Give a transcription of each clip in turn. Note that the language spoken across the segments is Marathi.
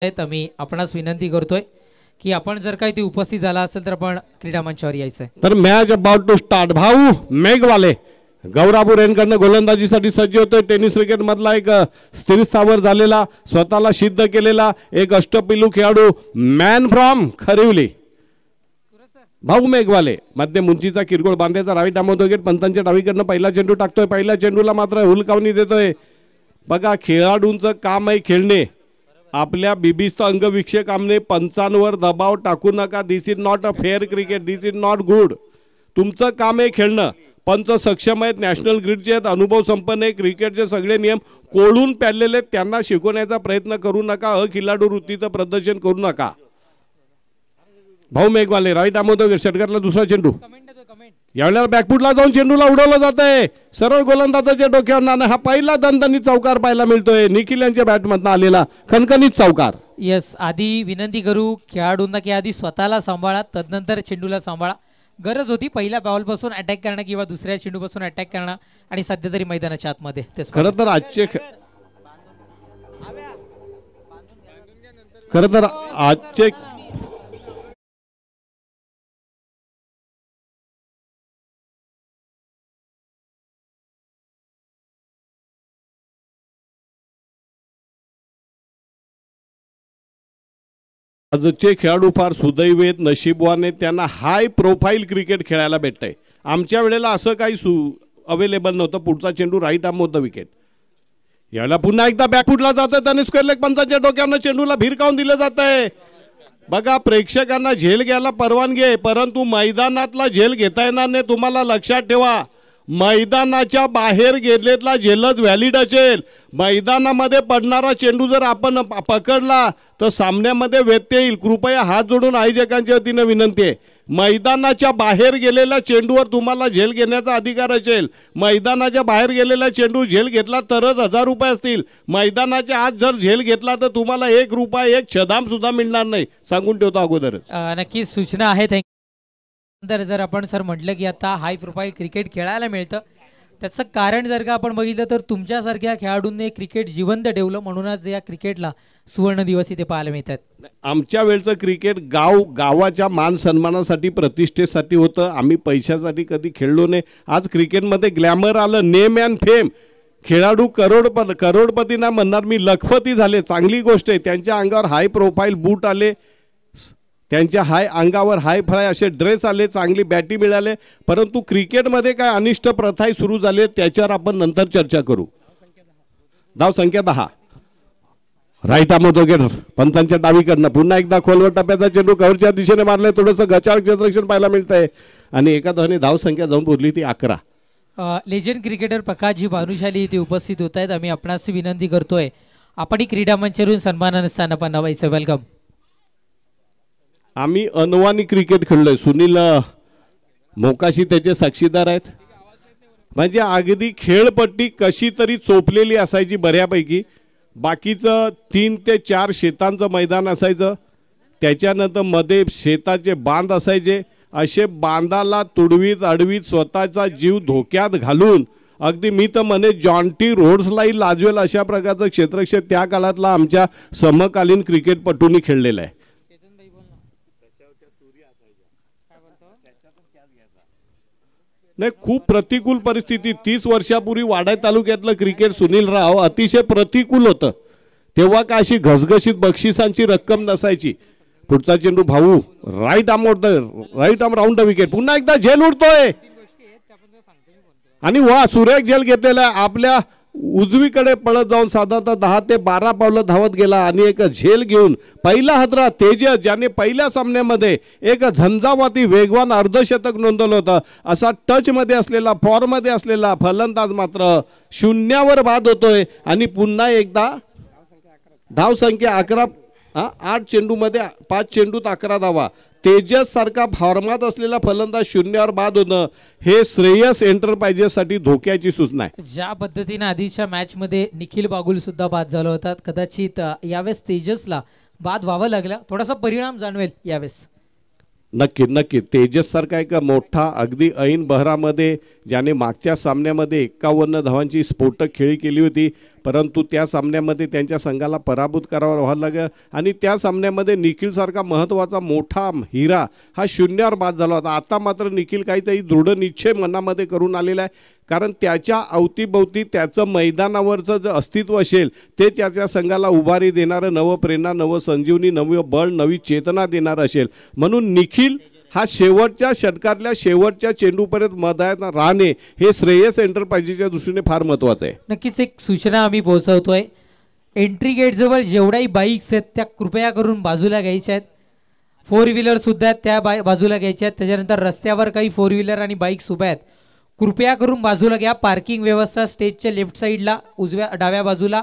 मी आपणास विनंती करतोय की आपण जर काही ती उपस्थित झाला असेल तर आपण क्रीडा मंचावर यायचंय. तर मॅच अबाउट टू स्टार्ट. भाऊ मेघवाले गौरापूर यांकडनं गोलंदाजीसाठी सज्ज होतोय. टेनिस क्रिकेट मधला एक स्थिरस्थावर झालेला, स्वतःला सिद्ध केलेला एक अष्टपैलू खेळाडू, मॅन फ्रॉम खरिवली भाऊ मेघवाले. मध्यम उंचीचा किरकोळ बांधायचा राईट आमोद विकेट. पंतांच्या डावीकडनं पहिला चेंडू टाकतोय. पहिल्या चेंडूला मात्र हुलकावणी देतोय. बघा, खेळाडूंचं काम आहे खेळणे. आपल्या बिबिस्त अंगविक्षकांनी पंचांवर दबाव टाकू नका. This is not a fair cricket, this is not good. तुमचं काम आहे खेळणं. पंच सक्षम आहेत, नॅशनल ग्रीडचे आहेत, अनुभव संपन्न आहे. क्रिकेटचे सगळे नियम कोळून प्यालेले आहेत, त्यांना शिकवण्याचा प्रयत्न करू नका. अखिलाडू वृत्तीचं प्रदर्शन करू नका. भाऊ मेघवाले राईट आमोद षटकातला दुसरा चेंडू. यावेळेला बॅकफुटला जाऊन चेंडूला उडवलं जात आहे. सरळ गोलंदाजाच्या डोक्यावर नाणं. हा पहिला दणदणीत चौकार पाहायला मिळतोय. निखिल यांच्या बॅटमधनं आलेला खणखणीत चौकार. यस, आधी विनंती करू खेळाडूंना की आधी स्वतःला सांभाळा, तदनंतर चेंडूला सांभाळा. गरज होती पहिल्या बॉलपासून अटॅक करणं किंवा दुसऱ्या चेंडूपासून अटॅक करणं, आणि सध्या तरी मैदानाच्या आतमध्ये. खरं तर आजचे आजचे खेळाडू फार सुदैवी आहेत, नशीबवान आहेत. त्यांना हाय प्रोफाईल क्रिकेट खेळायला भेटतंय. आमच्या वेळेला असं काही अवेलेबल नव्हतं. पुढचा चेंडू राईट आर्म होतं विकेट. यावेळेला पुन्हा एकदा बॅकफुटला जातं. त्याने स्क्वेअर लेग पंचांच्या डोक्यावरनं चेंडूला भिरकावून दिलं जात आहे. बघा, प्रेक्षकांना झेल घ्यायला परवानगी आहे, परंतु मैदानातला झेल घेता येणार नाही. तुम्हाला लक्षात ठेवा, मैदानाच्या बाहेर गेलेला झेलच व्हॅलिड असेल. मैदानामध्ये पडणारा चेंडू जर आपण पकडला तर सामन्यामध्ये व्यत्यय येईल. कृपया हात जोडून आयोजकांच्या वतीनं विनंती आहे, मैदानाच्या बाहेर गेलेल्या चेंडूवर तुम्हाला झेल घेण्याचा अधिकार असेल. मैदानाच्या बाहेर गेलेला चेंडू झेल घेतला तरच 1000 रुपये असतील. मैदानाच्या आत जर झेल घेतला तर तुम्हाला 1 रुपया 1 छदाम सुद्धा मिळणार नाही. सांगून ठेवतो अगोदरच. नक्कीच सूचना आहे. नंतर जर आपण सर म्हटलं की आता हाय प्रोफाईल क्रिकेट खेळायला मिळतं, त्याचं कारण जर का आपण बघितलं तर तुमच्यासारख्या खेळाडूंनी क्रिकेट जिवंत ठेवलं, म्हणूनच या क्रिकेटला सुवर्ण दिवस इथे पाहायला मिळतात. आमच्या वेळचं क्रिकेट गावाच्या मान सन्मानासाठी, प्रतिष्ठेसाठी होतं. आम्ही पैशासाठी कधी खेळलो नाही. आज क्रिकेटमध्ये ग्लॅमर आलं, नेम अँड फेम. खेळाडू करोडपती ना म्हणणार मी लखपती झाले, चांगली गोष्ट आहे. त्यांच्या अंगावर हाय प्रोफाईल बूट आले, त्यांच्या अंगावर हाय फाय असे ड्रेस आले, चांगली बॅटी मिळाले. परंतु क्रिकेटमध्ये काय अनिष्ट प्रथाही सुरू झाले, त्याच्यावर आपण नंतर चर्चा करू. धाव संख्या 10. राईट आर्म विकेट पंतांच्या डावीकडनं. पुन्हा एकदा खोलवर टप्प्याचा चेंडू कव्हरच्या दिशेने मारलाय. थोडंसं गचाळ क्षेत्ररक्षण पाहायला मिळतंय आणि एका धावाने धाव संख्या जाऊन पोहोचली ती 11. लेजंड क्रिकेटर प्रकाशजी भानुशाली इथे उपस्थित होत आहेत. आम्ही आपणास विनंती करतोय आपण क्रीडा मंचावरून सन्मानानं स्थान पण व्हायचं. वेलकम. आम्ही अनवाणी क्रिकेट खेळलोय. सुनील मोकाशी त्याचे साक्षीदार आहेत. म्हणजे अगदी खेळपट्टी कशी तरी चोपलेली असायची बऱ्यापैकी. बाकीचं 3 ते 4 शेतांचं मैदान असायचं. त्याच्यानंतर मध्ये शेताचे बांध असायचे. असे बांधाला तुडवीत अडवीत स्वतःचा जीव धोक्यात घालून अगदी मी तर म्हणे जॉन्टी रोड्सलाही लाजवेल अशा प्रकारचं क्षेत्रक्षेत्र त्या काळातला आमच्या समकालीन क्रिकेटपटूंनी खेळलेलं आहे. नाही, खूप प्रतिकूल परिस्थिती. 30 वर्षापूर्वी वाडा तालुक्यातलं क्रिकेट सुनीलराव अतिशय प्रतिकूल होतं. तेव्हा काय अशी घसघशीत बक्षिसांची रक्कम नसायची. पुढचा चेंडू भाऊ right arm round the wicket. पुन्हा एकदा झेल उडतोय आणि वा सुरेख झेल घेतलेला. आपल्या उजवीकडे पळत जाऊन साधारणतः 10 ते 12 पावलं धावत गेला आणि एक झेल घेऊन पहिला हत्रा तेजस, ज्याने पहिल्या सामन्यामध्ये एक झंझावाती वेगवान अर्धशतक नोंदवलं होतं, असा टचमध्ये असलेला, फॉर्ममध्ये असलेला फलंदाज मात्र शून्यावर बाद होतोय. आणि पुन्हा एकदा धाव संख्या 11. 8 चेंडूमध्ये 5 चेंडूत 11 धावा. तेजस सारखा फॉर्मात असलेला फलंदाज शून्यावर बाद होणं हे श्रेयस एंटरप्राइजेससाठी धोक्याची सूचना आहे. ज्या पद्धतीने आधीच्या मॅच मध्ये निखिल बागुल सुद्धा बाद झाला होता, कदाचित यावेळेस तेजसला बाद व्हावं लागलं. थोडासा परिणाम जाणवेल यावेळेस. नक्की नक्की तेजस सारखा एक मोठा अगदी ऐन बहरामध्ये ज्याने मागच्या सामन्यामध्ये 51 धावांची स्फोटक खेळी केली होती, परंतु त्या सामन्यामध्ये त्यांच्या संघाला पराभूत करावा व्हायला लागलं आणि त्या सामन्यामध्ये निखिल सारखा महत्त्वाचा मोठा हिरा हा शून्यावर बाद झाला होता. आता मात्र निखिल काहीतरी दृढ निश्चय मनामध्ये करून आलेला आहे, कारण त्याच्या अवतीभोवती त्याचं मैदानावरचं जे अस्तित्व असेल ते त्याच्या संघाला उभारी देणारं, नवं प्रेरणा, नवं संजीवनी, नवं बळ, नवी चेतना देणारं असेल. म्हणून निखिल हा शेवटच्या षटकातल्या शेवटच्या चेंडूपर्यंत मैदानात राहणे हे श्रेयस एंटरप्राइजेसच्या दृष्टीने फार महत्त्वाचं आहे. नक्कीच एक सूचना आम्ही पोहोचवतोय. एंट्री गेट जवळ जेवढ्याही बाईक्स आहेत त्या कृपया करून बाजूला घ्यायच्या आहेत. 4 व्हीलर सुद्धा त्या बाजूला घ्यायच्या आहेत. त्याच्यानंतर रस्त्यावर काही 4 व्हीलर आणि बाईक्स उभ्या आहेत, कृपया करून बाजूला घ्या. पार्किंग व्यवस्था स्टेजच्या लेफ्ट साईडला डाव्या बाजूला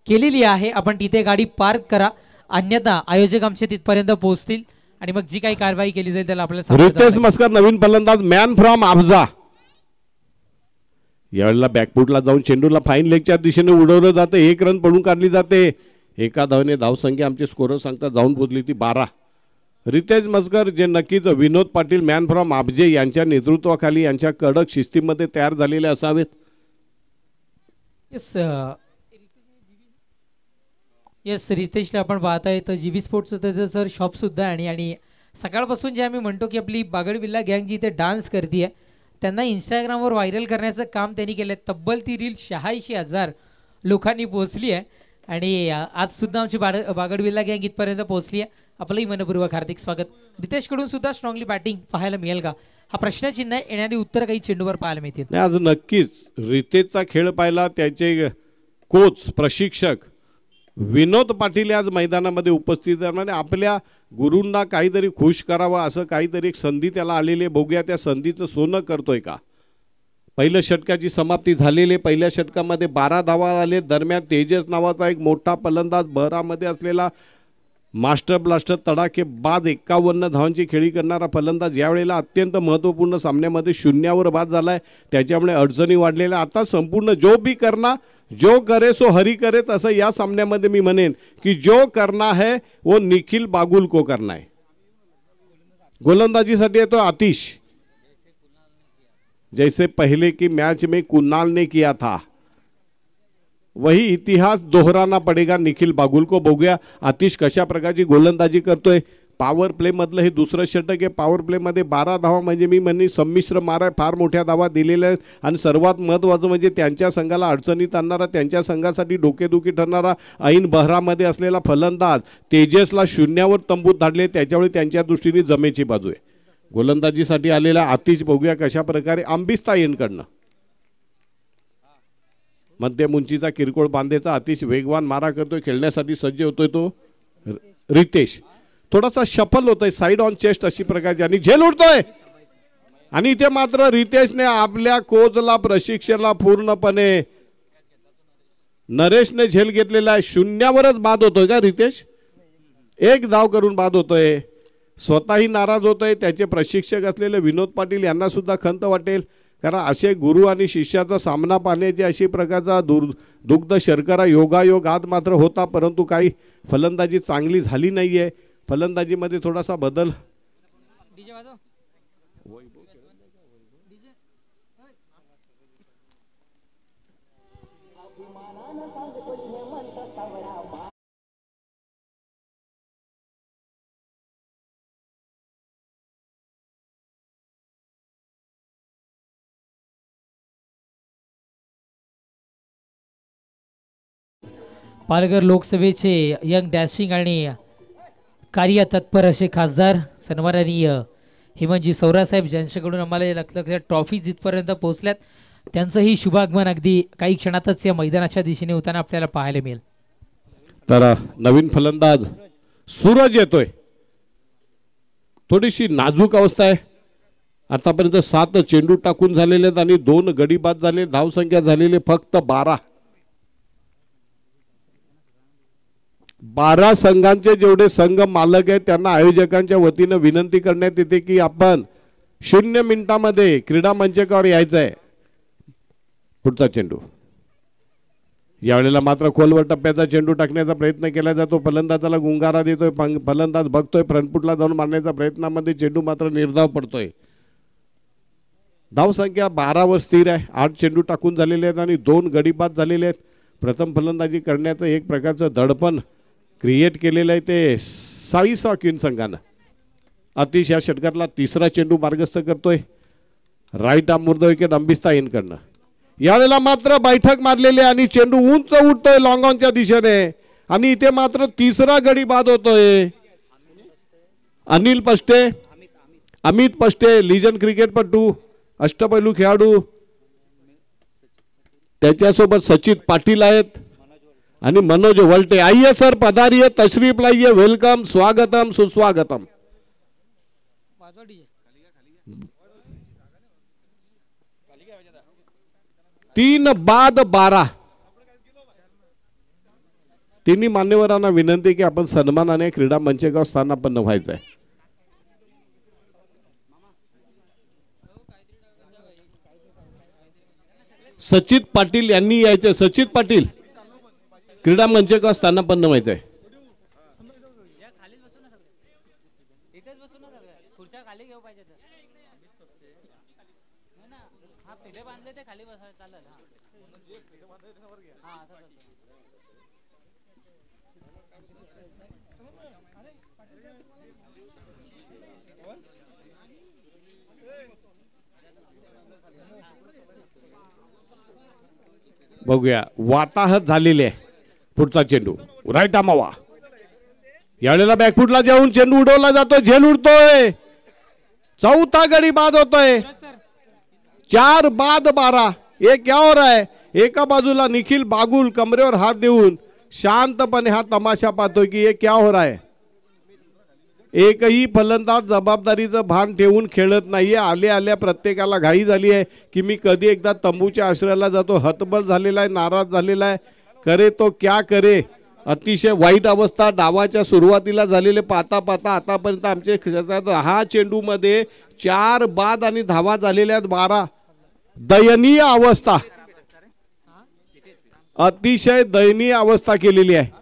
केलेली आहे, आपण तिथे गाडी पार्क करा, अन्यथा आयोजक आमचे तिथपर्यंत पोहोचतील आणि मग जी काही कारवाई केली जाईल त्याला आपल्याला. रितेश मस्कर नवीन फलंदाज, मॅन फ्रॉम आफ्जा. यावेळेला बॅकफुटला जाऊन चेंडूला फाईन लेगच्या दिशेने उडवलं जातं, 1 रन पडून काढली जाते. एका धावेने धावसंख्या आमचे स्कोरर सांगतात जाऊन पोहोचली ती 12. रितेश मस्कर जे नक्कीच विनोद पाटील मॅन फ्रॉम आबजे यांच्या नेतृत्वाखाली यांच्या कडक शिस्तीमध्ये तयार झालेले असावेत. येस रितेशला आपण पाहताय तर जीबी स्पोर्ट्सचं त्याचं सर शॉप सुद्धा आणि सकाळपासून जे आम्ही म्हणतो की आपली बागडविल्ला गँग जी इथे डान्स करते त्यांना इंस्टाग्रामवर व्हायरल करण्याचं काम त्यांनी केलं. तब्बल ती रील 86,000 लोकांनी पोहोचली आहे आणि आज सुद्धा आमची बागडविल्ला गँग इथपर्यंत पोहोचली आहे. आपलंही मनपूर्वक हार्दिक स्वागत. रितेशकडून सुद्धा स्ट्रॉंगली बॅटिंग पाहायला मिळेल का हा प्रश्नचिन्ह आहे. येणारी उत्तर काही चेंडूवर पाहायला मिळतील. आज नक्कीच रितेशचा खेळ पाहिला, त्याचे कोच प्रशिक्षक विनोद पाटील आज मैदानामध्ये उपस्थित आहे. आपल्या गुरूंना काहीतरी खुश करावं असं काहीतरी एक संधी त्याला आलेली, बघूया त्या संधीचं सोनं करतोय का. पहिल्या षटकाची समाप्ती झालेली, पहिल्या षटकामध्ये 12 धावा आले. दरम्यान तेजस नावाचा एक मोठा फलंदाज बहरामध्ये असलेला मास्टर ब्लास्टर तडाखेबाज 51 धावांची खेळी करणारा फलंदाज यावेळेला अत्यंत महत्त्वपूर्ण सामन्यामध्ये शून्यावर बाद झाला आहे. त्याच्यामुळे अडचणी वाढलेल्या. आता संपूर्ण जो भी करना जो करे सो हरी करे, तसं या सामन्यामध्ये मी म्हणेन की जो करना है वो निखिल बागुल को करना है. गोलंदाजीसाठी येतो आतिश. जैसे पहले की मैच में कुणाल ने किया था वही इतिहास दोहराना पडेगा निखिल बागुल को. बघूया आतिश कशा प्रकारची गोलंदाजी करतोय. पॉवर प्ले मधलं हे दुसरं षटक आहे. पॉवर प्ले मध्ये 12 धावा म्हणजे मी म्हणेन संमिश्र मारा, फार मोठ्या धावा दिलेल्या आहेत. आणि सर्वात महत्त्वाचं म्हणजे त्यांच्या संघाला अडचणीत आणणारा, त्यांच्या संघासाठी डोकेदुखी ठरणारा ऐन बहरामध्ये असलेला फलंदाज तेजसला शून्यावर तंबूत धाडले, त्याच्यामुळे त्यांच्या दृष्टीने जमेची बाजू आहे. गोलंदाजीसाठी आलेला आतिश बघूया कशा प्रकारे. आंबिस्ता येनकडनं मध्यम उंचीचा किरकोळ बांधेचा अतिशय वेगवान मारा करतोय, खेळण्यासाठी सज्ज होतोय तो रितेश. थोडासा शफल होतोय, साइड ऑन चेस्ट अशी प्रकारची, आणि झेल उडतोय. आणि इथे मात्र रितेशने आपल्या कोचला प्रशिक्षणाला पूर्णपणे नरेशने झेल घेतलेला आहे. शून्यावरच बाद होतोय का रितेश? 1 धाव करून बाद होतोय. स्वतःही नाराज होतोय, त्याचे प्रशिक्षक असलेले विनोद पाटील यांना सुद्धा खंत वाटेल, कारण असे गुरु आणि शिष्याचा सामना पाहण्याची अशी प्रकारचा दुग्ध शर्करा योगायोग आज मात्र होता, परंतु काही फलंदाजी चांगली झाली नाहीये. फलंदाजीमध्ये थोडासा बदल. पालघर लोकसभेचे यंग डॅशिंग आणि कार्य तत्पर असे खासदार सन्माननीय हेमंतजी सौरासाहेब ज्यांच्याकडून आम्हाला लक्षात ट्रॉफी जिथपर्यंत पोहोचल्यात त्यांचंही शुभागमन अगदी काही क्षणातच या मैदानाच्या दिशेने होताना आपल्याला पाहायला मिळेल. तर नवीन फलंदाज सूरज येतोय. थोडीशी नाजूक अवस्था आहे. आतापर्यंत 7 चेंडू टाकून झालेले आहेत आणि 2 गडी बाद झाले. धावसंख्या झालेली फक्त 12. 12 संघांचे जेवढे संघ मालक आहेत त्यांना आयोजकांच्या वतीने विनंती करण्यात येते की आपण 0 मिनिटांमध्ये क्रीडा मंचकावर यायचं आहे. पुढचा चेंडू यावेळेला मात्र खोलवर टप्प्याचा चेंडू टाकण्याचा प्रयत्न केला जातो, फलंदाजाला गुंगारा देतोय, फलंदाज बघतोय फ्रंटफुटला जाऊन मारण्याच्या प्रयत्नामध्ये चेंडू मात्र निर्धाव पडतोय। धावसंख्या 12 वर स्थिर आहे, 8 चेंडू टाकून झालेले आहेत आणि 2 गडी बाद झालेले आहेत। प्रथम फलंदाजी करण्याचं एक प्रकारचं दडपण क्रिएट केलेलं आहे ते साईसा क्वीन संघानं। अतिश या षटकातला तिसरा चेंडू मार्गस्थ करतोय राईट आर्म विकेट अंबिस्ता यांकडनं। यावेळेला मात्र बैठक मारलेली आणि चेंडू उंच उडतोय लॉंग ऑनच्या दिशेने आणि इथे मात्र तिसरा गडी बाद होतोय। अनिल पष्टे, अमित पष्टे लीजन क्रिकेटपटू, अष्टपैलू खेळाडू, त्याच्यासोबत सचिन पाटील आहेत आणि मनोज वलटे। आइए सर, पधारिए, तशरीफ लाइए, वेलकम, स्वागतम सुस्वागतम। 3 बाद 12। तिन्ही मान्यवरांना विनंती की आपण सन्मानाने क्रीडा मंचकावर स्थानापन्न व्हायचं आहे। सचिन पाटील यांनी यायचे, सचिन पाटील क्रीडा मंचकावर स्थानापन्न व्हायचं आहे। बघूया, वाताहत झालेले आहे। पुढचा चेंडू राईट आमावा, यावेळेला बॅकफुटला जाऊन चेंडू उडवला जातोय, झेल उडतोय, चौथा गडी बाद होतोय। 4 बाद 12। एक क्या हो रहा है? एका बाजूला निखिल बागुल कमरेवर हात देऊन शांतपणे हा तमाशा पाहतोय की ये क्या हो रहा है। एकही फलंदाज जबाबदारीचं भान ठेवून खेळत नाहीये। आल्या आल्या प्रत्येकाला घाई झाली आहे की मी कधी एकदा तंबूच्या आश्रयाला जातो, हतबल झालेला आहे, नाराज झालेला आहे, करे तो क्या करे। अतिशय वाईट अवस्था डावाच्या सुरुवातीला झालेले पाहता पाहता आतापर्यंत आमच्या क्षेत्रात हा चेंडू मध्ये 4 बाद आणि धावा झालेल्या आहेत 12। दयनीय अवस्था, अतिशय दयनीय अवस्था केलेली आहे।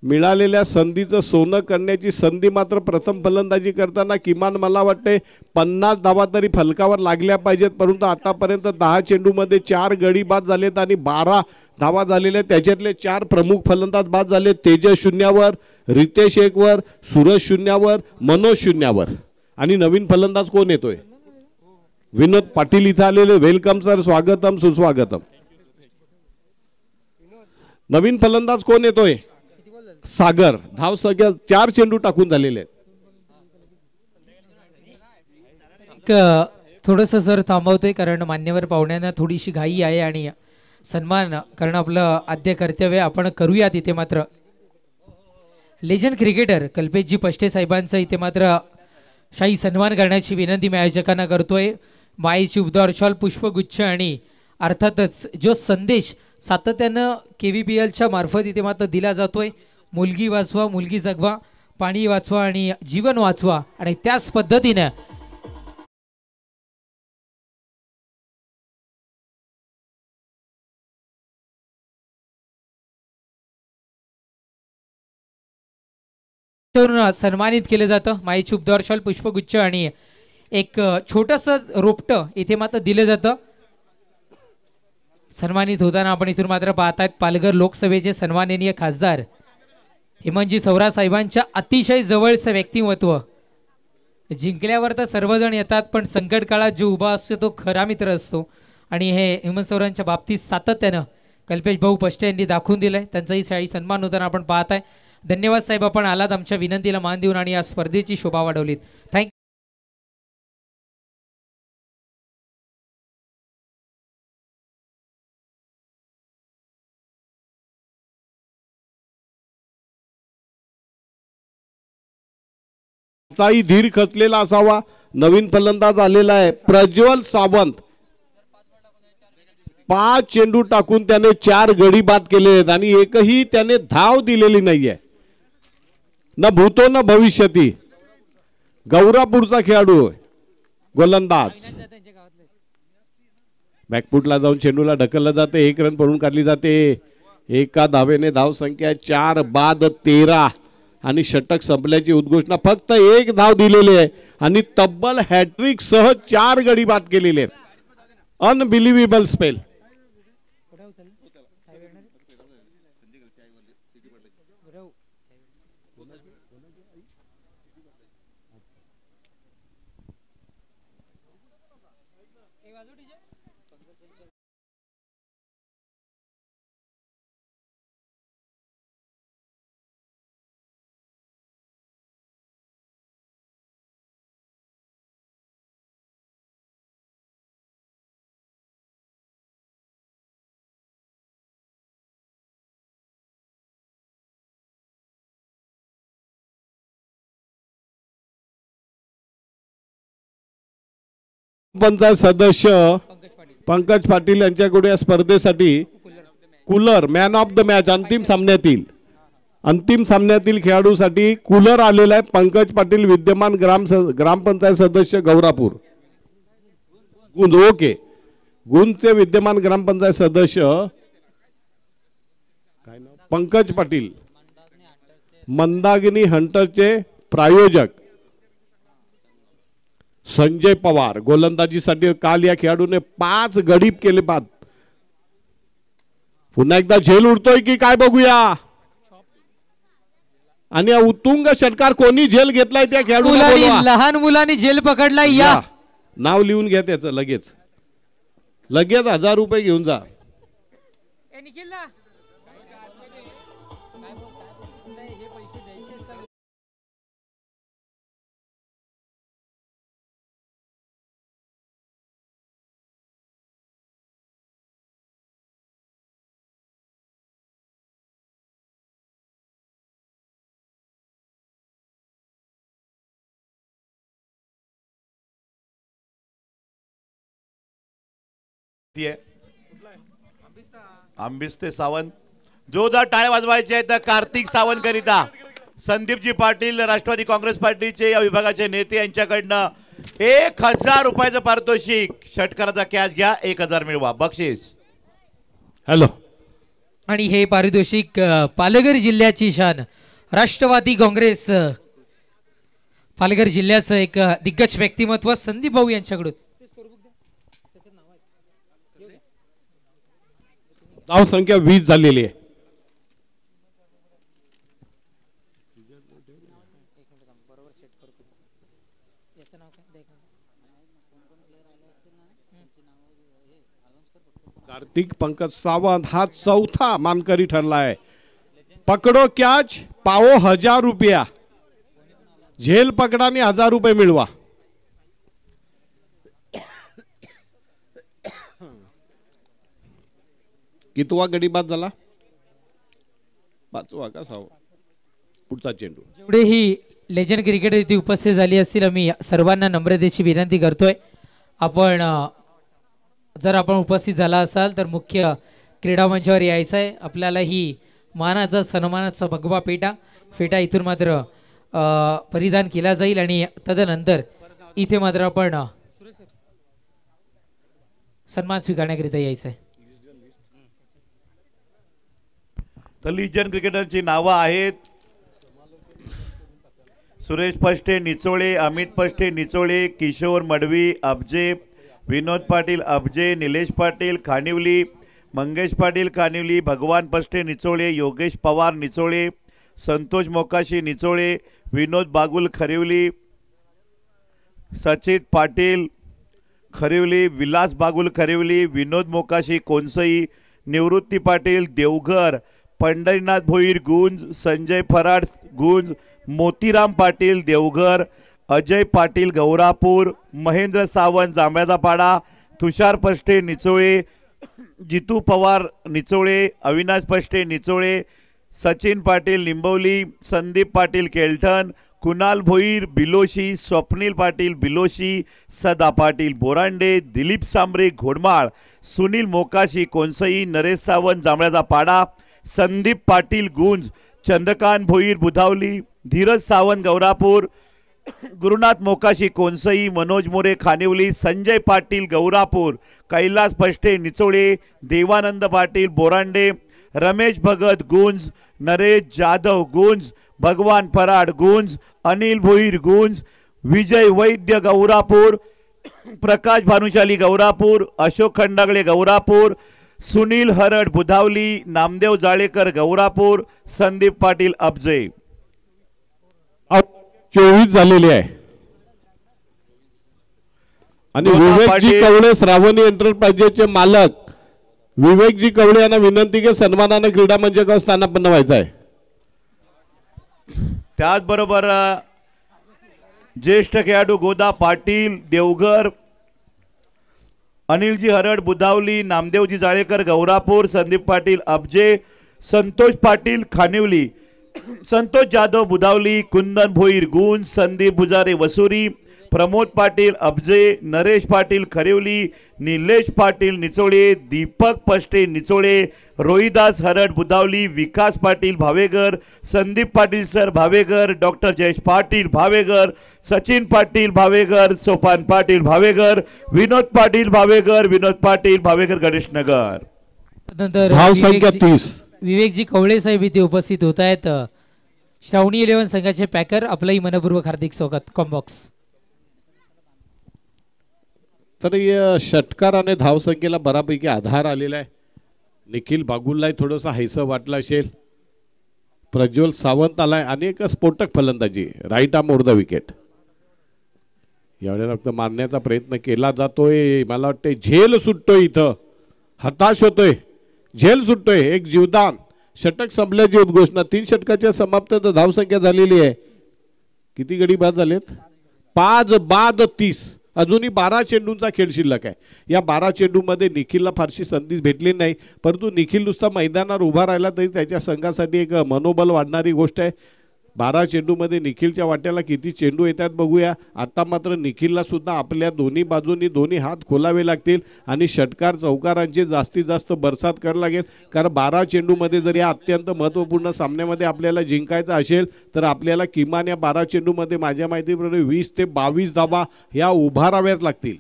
मिळालेल्या संधीचं सोनं करण्याची संधी मात्र प्रथम फलंदाजी करताना किमान मला वाटते 50 धावा तरी फलकावर लागल्या पाहिजेत, परंतु आतापर्यंत 10 चेंडूमध्ये 4 गडी बाद झालेत आणि 12 धावा झालेल्या। त्याच्यातले 4 प्रमुख फलंदाज बाद झाले, तेजस 0वर, रितेश 1वर, सूरज 0वर, मनोज 0वर। आणि नवीन फलंदाज कोण येतोय? विनोद पाटील इथे आलेले, वेलकम सर, स्वागतम सुस्वागतम। नवीन फलंदाज कोण येतोय? सागर। धाव संख्या 4 चेंडू टाकून झालेले आहेत। थोडस सर थांबवतोय कारण मान्यवर पाहुण्यांना थोडीशी घाई आहे आणि सन्मान करणं आपलं आद्य कर्तव्य आपण करूया। तिथे मात्र लेजंड क्रिकेटर कल्पेशजी पष्टे साहेबांचा इथे मात्र शाही सन्मान करण्याची विनंती मी आयोजकांना करतोय। मायेची उबदार शॉल, पुष्पगुच्छ आणि अर्थातच जो संदेश सातत्यानं KVPLच्या मार्फत इथे मात्र दिला जातोय, मुलगी वाचवा, मुलगी जगवा, पाणी वाचवा आणि जीवन वाचवा, आणि त्याच पद्धतीने सन्मानित केलं जातं। मायेची उबदार शॉल, पुष्पगुच्छ आणि एक छोटंसं रोपटं इथे मात्र दिलं जातं। सन्मानित होताना आपण इथून मात्र पाहतायत पालघर लोकसभेचे सन्माननीय खासदार हेमंतजी सवरा साहेबांच्या अतिशय जवळचं व्यक्तिमत्व। जिंकल्यावर तर सर्वजण येतात, पण संकट काळात जो उभा असतो तो खरा मित्र असतो, आणि हे हेमंत सवरांच्या बाबतीत सातत्यानं कल्पेश भाऊ पष्टे यांनी दाखवून दिलंय। त्यांचाही शाही सन्मान होताना आपण पाहताय। धन्यवाद साहेब, आपण आलात, आमच्या विनंतीला मान देऊन आणि या स्पर्धेची शोभा वाढवलीत। थँक्यू। धीर खचलेला असावा। नवीन फलंदाज आलेला आहे प्रज्वल सावंत। 5 चेंडू टाकून त्याने 4 गडी बाद केले आहेत आणि एकही त्याने धाव दिलेली नाहीये, न भूतो न भविष्यती। गौरापूरचा खेळाडू गोलंदाज बॅकफुटला जाऊन चेंडूला ढकललं जाते, 1 रन पडून काढली जाते. एका धावेने धावसंख्या 4 बाद 13 आणि षटक संपल्याची उद्घोषणा. फक्त 1 धाव दिलेली आहे आणि तब्बल हॅट्रिक सह 4 गडी बाद केलेले आहेत. Unbelievable spell. पंचायत सदस्य पंकज पाटील यांच्याकडे या स्पर्धेसाठी cooler man of the match अंतिम सामन्यातील खेळाडूसाठी कूलर आलेला आहे. पंकज पाटील विद्यमान ग्रामपंचायत सदस्य गौरापूर गुंज. ओके, गुंजचे विद्यमान ग्रामपंचायत सदस्य पंकज पाटील. मंदाकिनी हंटरचे प्रायोजक संजय पवार. गोलंदाजीसाठी काल या खेळाडूने 5 गडी केले बाद. पुन्हा एकदा झेल उडतोय की काय बघूया. आणि उत्तुंग षटकार कोणी झेल घेतलाय त्या खेळाडूला. लहान मुलांनी झेल पकडलाय. या नाव लिहून घ्या त्याचं. लगेच 1000 रुपये घेऊन जा. आंबिस्ते सावंत. जोरदार टाळ्या वाजवायचे आहेत कार्तिक सावंत करिता. संदीपजी पाटील राष्ट्रवादी काँग्रेस पार्टीचे या विभागाचे नेते यांच्याकडनं 1000 रुपयाचं पारितोषिक. षटकाराचा कॅच घ्या, 1000 मिळवा बक्षीस. हॅलो. आणि हे पारितोषिक पालघर जिल्ह्याची शान राष्ट्रवादी काँग्रेस पालघर जिल्ह्याचं एक दिग्गज व्यक्तिमत्व संदीप भाऊ यांच्याकडून. धाव संख्या 20 झालेली आहे. कार्तिक पंकज सावंत हा 4था मानकरी ठरला आहे. पकडो कॅच पाओ 1000 रुपया. झेल पकडाने 1000 रुपये मिळवा. कितवा गडी बाद झाला. 5वा का 6वा. पुढचा चेंडू. जेवढेही लेजंड क्रिकेटर इथे उपस्थित झाली असतील आम्ही सर्वांना नम्रतेची विनंती करतोय. आपण जर आपण उपस्थित झाला असाल तर मुख्य क्रीडा मंचावर यायचं आहे. आपल्याला ही मानाचा सन्मानाचा भगवा फेटा इथून मात्र परिधान केला जाईल आणि तदनंतर इथे मात्र आपण सन्मान स्वीकारण्याकरिता यायचं आहे. तर लिजन क्रिकेटरची नावं आहेत सुरेश पष्टे निचोळे, अमित पष्टे निचोळे, किशोर मडवी अब्जे, विनोद पाटील अब्जे, निलेश पाटील खानिवली, मंगेश पाटील खानिवली, भगवान पष्टे निचोळे, योगेश पवार निचोळे, संतोष मोकाशी निचोळे, विनोद बागुल खरिवली, सचित पाटील खरिवली, विलास बागुल खरिवली, विनोद मोकाशी कोणसई, निवृत्ती पाटील देवघर, पंढरीनाथ भोईर गुंज, संजय फराड गुंज, मोतीराम पाटील देवघर, अजय पाटील गौरापूर, महेंद्र सावंत जांभळ्याचा पाडा, तुषार पष्टे निचोळे, जितू पवार निचोळे, अविनाश पष्टे निचोळे, सचिन पाटील निंबवली, संदीप पाटील केलठण, कुणाल भोईर बिलोशी, स्वप्नील पाटील बिलोशी, सदा पाटील बोरांडे, दिलीप सांबरे घोडमाळ, सुनील मोकाशी कोणसई, नरेश सावंत जांभळ्याचा पाडा, संदीप पाटील गुंज, चंद्रकांत भोईर बुधावली, धीरज सावंत गौरापूर, गुरुनाथ मोकाशी कोणसई, मनोज मोरे खानिवली, संजय पाटील गौरापूर, कैलास पष्टे निचोळे, देवानंद पाटील बोरांडे, रमेश भगत गुंज, नरेश जाधव गुंज, भगवान पराड गुंज, अनिल भोईर गुंज, विजय वैद्य गौरापूर, प्रकाश भानुशाली गौरापूर, अशोक खंडागळे गौरापूर, सुनील हरड बुधावली, नामदेव जाळेकर गौरापूर, संदीप पाटील अब्जे. 24 झालेली आहे. आणि विवेकजी कवळे श्रावणी एंटरप्राइजेसचे मालक विवेकजी कवळे यांना विनंती की सन्मानाने क्रीडा मंचावर स्थानापन्न व्हायचं आहे. त्याचबरोबर ज्येष्ठ खेळाडू गोदा पाटील देवघर, अनिलजी हरड बुधावली, नामदेवजी जाळेकर गौरापूर, संदीप पाटील अब्जे, संतोष पाटील खानिवली, संतोष जाधव बुधावली, कुंदन भोईर गुंज, संदीप बुजारे वसुरी, प्रमोद पाटील अब्जे, नरेश पाटील खरिवली, निलेश पाटील निचोळे, दीपक पष्टे निचोळे, रोहिदास हरड बुधावली, विकास पाटील भावेगर, संदीप पाटील सर भावेगर, डॉक्टर जयेश पाटील भावेगर, सचिन पाटील भावेगर, सोपान पाटील भावेगर, विनोद पाटील भावेगर, विनोद पाटील भावेगर गणेशनगर. नंतर धाव संख्या 30. विवेकजी कवळे साहेब इथे उपस्थित होत आहेत. श्रावणी 11 संघाचे पॅकर आपलंही मनपूर्वक हार्दिक स्वागत. कॉम्बॉक्स. तर या षटकाराने धावसंख्येला बऱ्यापैकी आधार आलेला आहे. निखिल बागुलला थोडंसं हैसं वाटलं असेल. प्रज्वल सावंत आलाय आणि एक स्फोटक फलंदाजी, right arm over the wicket. यावेळेला फक्त मारण्याचा प्रयत्न केला जातोय. मला वाटते झेल सुटतोय, इथं हताश होतोय, झेल सुटतोय. एक जीवदान, षटक संपल्याची उद्घोषणा. 3 षटकाच्या समाप्त धावसंख्या झालेली आहे. किती गडी बाद झालेत? 5 बाद 30. अजूनही 12 चेंडूंचा खेळ शिल्लक आहे. या 12 चेंडूमध्ये निखिलला फारशी संधी भेटली नाही, परंतु निखिल नुसता मैदानावर उभा राहिला तरी त्याच्या संघासाठी एक मनोबल वाढणारी गोष्ट आहे. 12 चेंडूमध्ये निखिलच्या वाट्याला किती चेंडू येतात बघूया. आता मात्र निखिलला सुद्धा आपल्या दोन्ही बाजूंनी दोन्ही हात खोलावे लागतील आणि षटकार चौकारांची जास्तीत जास्त बरसात करावी लागेल. कारण 12 चेंडूमध्ये जर या अत्यंत महत्त्वपूर्ण सामन्यामध्ये आपल्याला जिंकायचं असेल तर आपल्याला किमान या 12 चेंडूमध्ये माझ्या माहितीप्रमाणे 20 ते 22 धावा ह्या उभाराव्याच लागतील.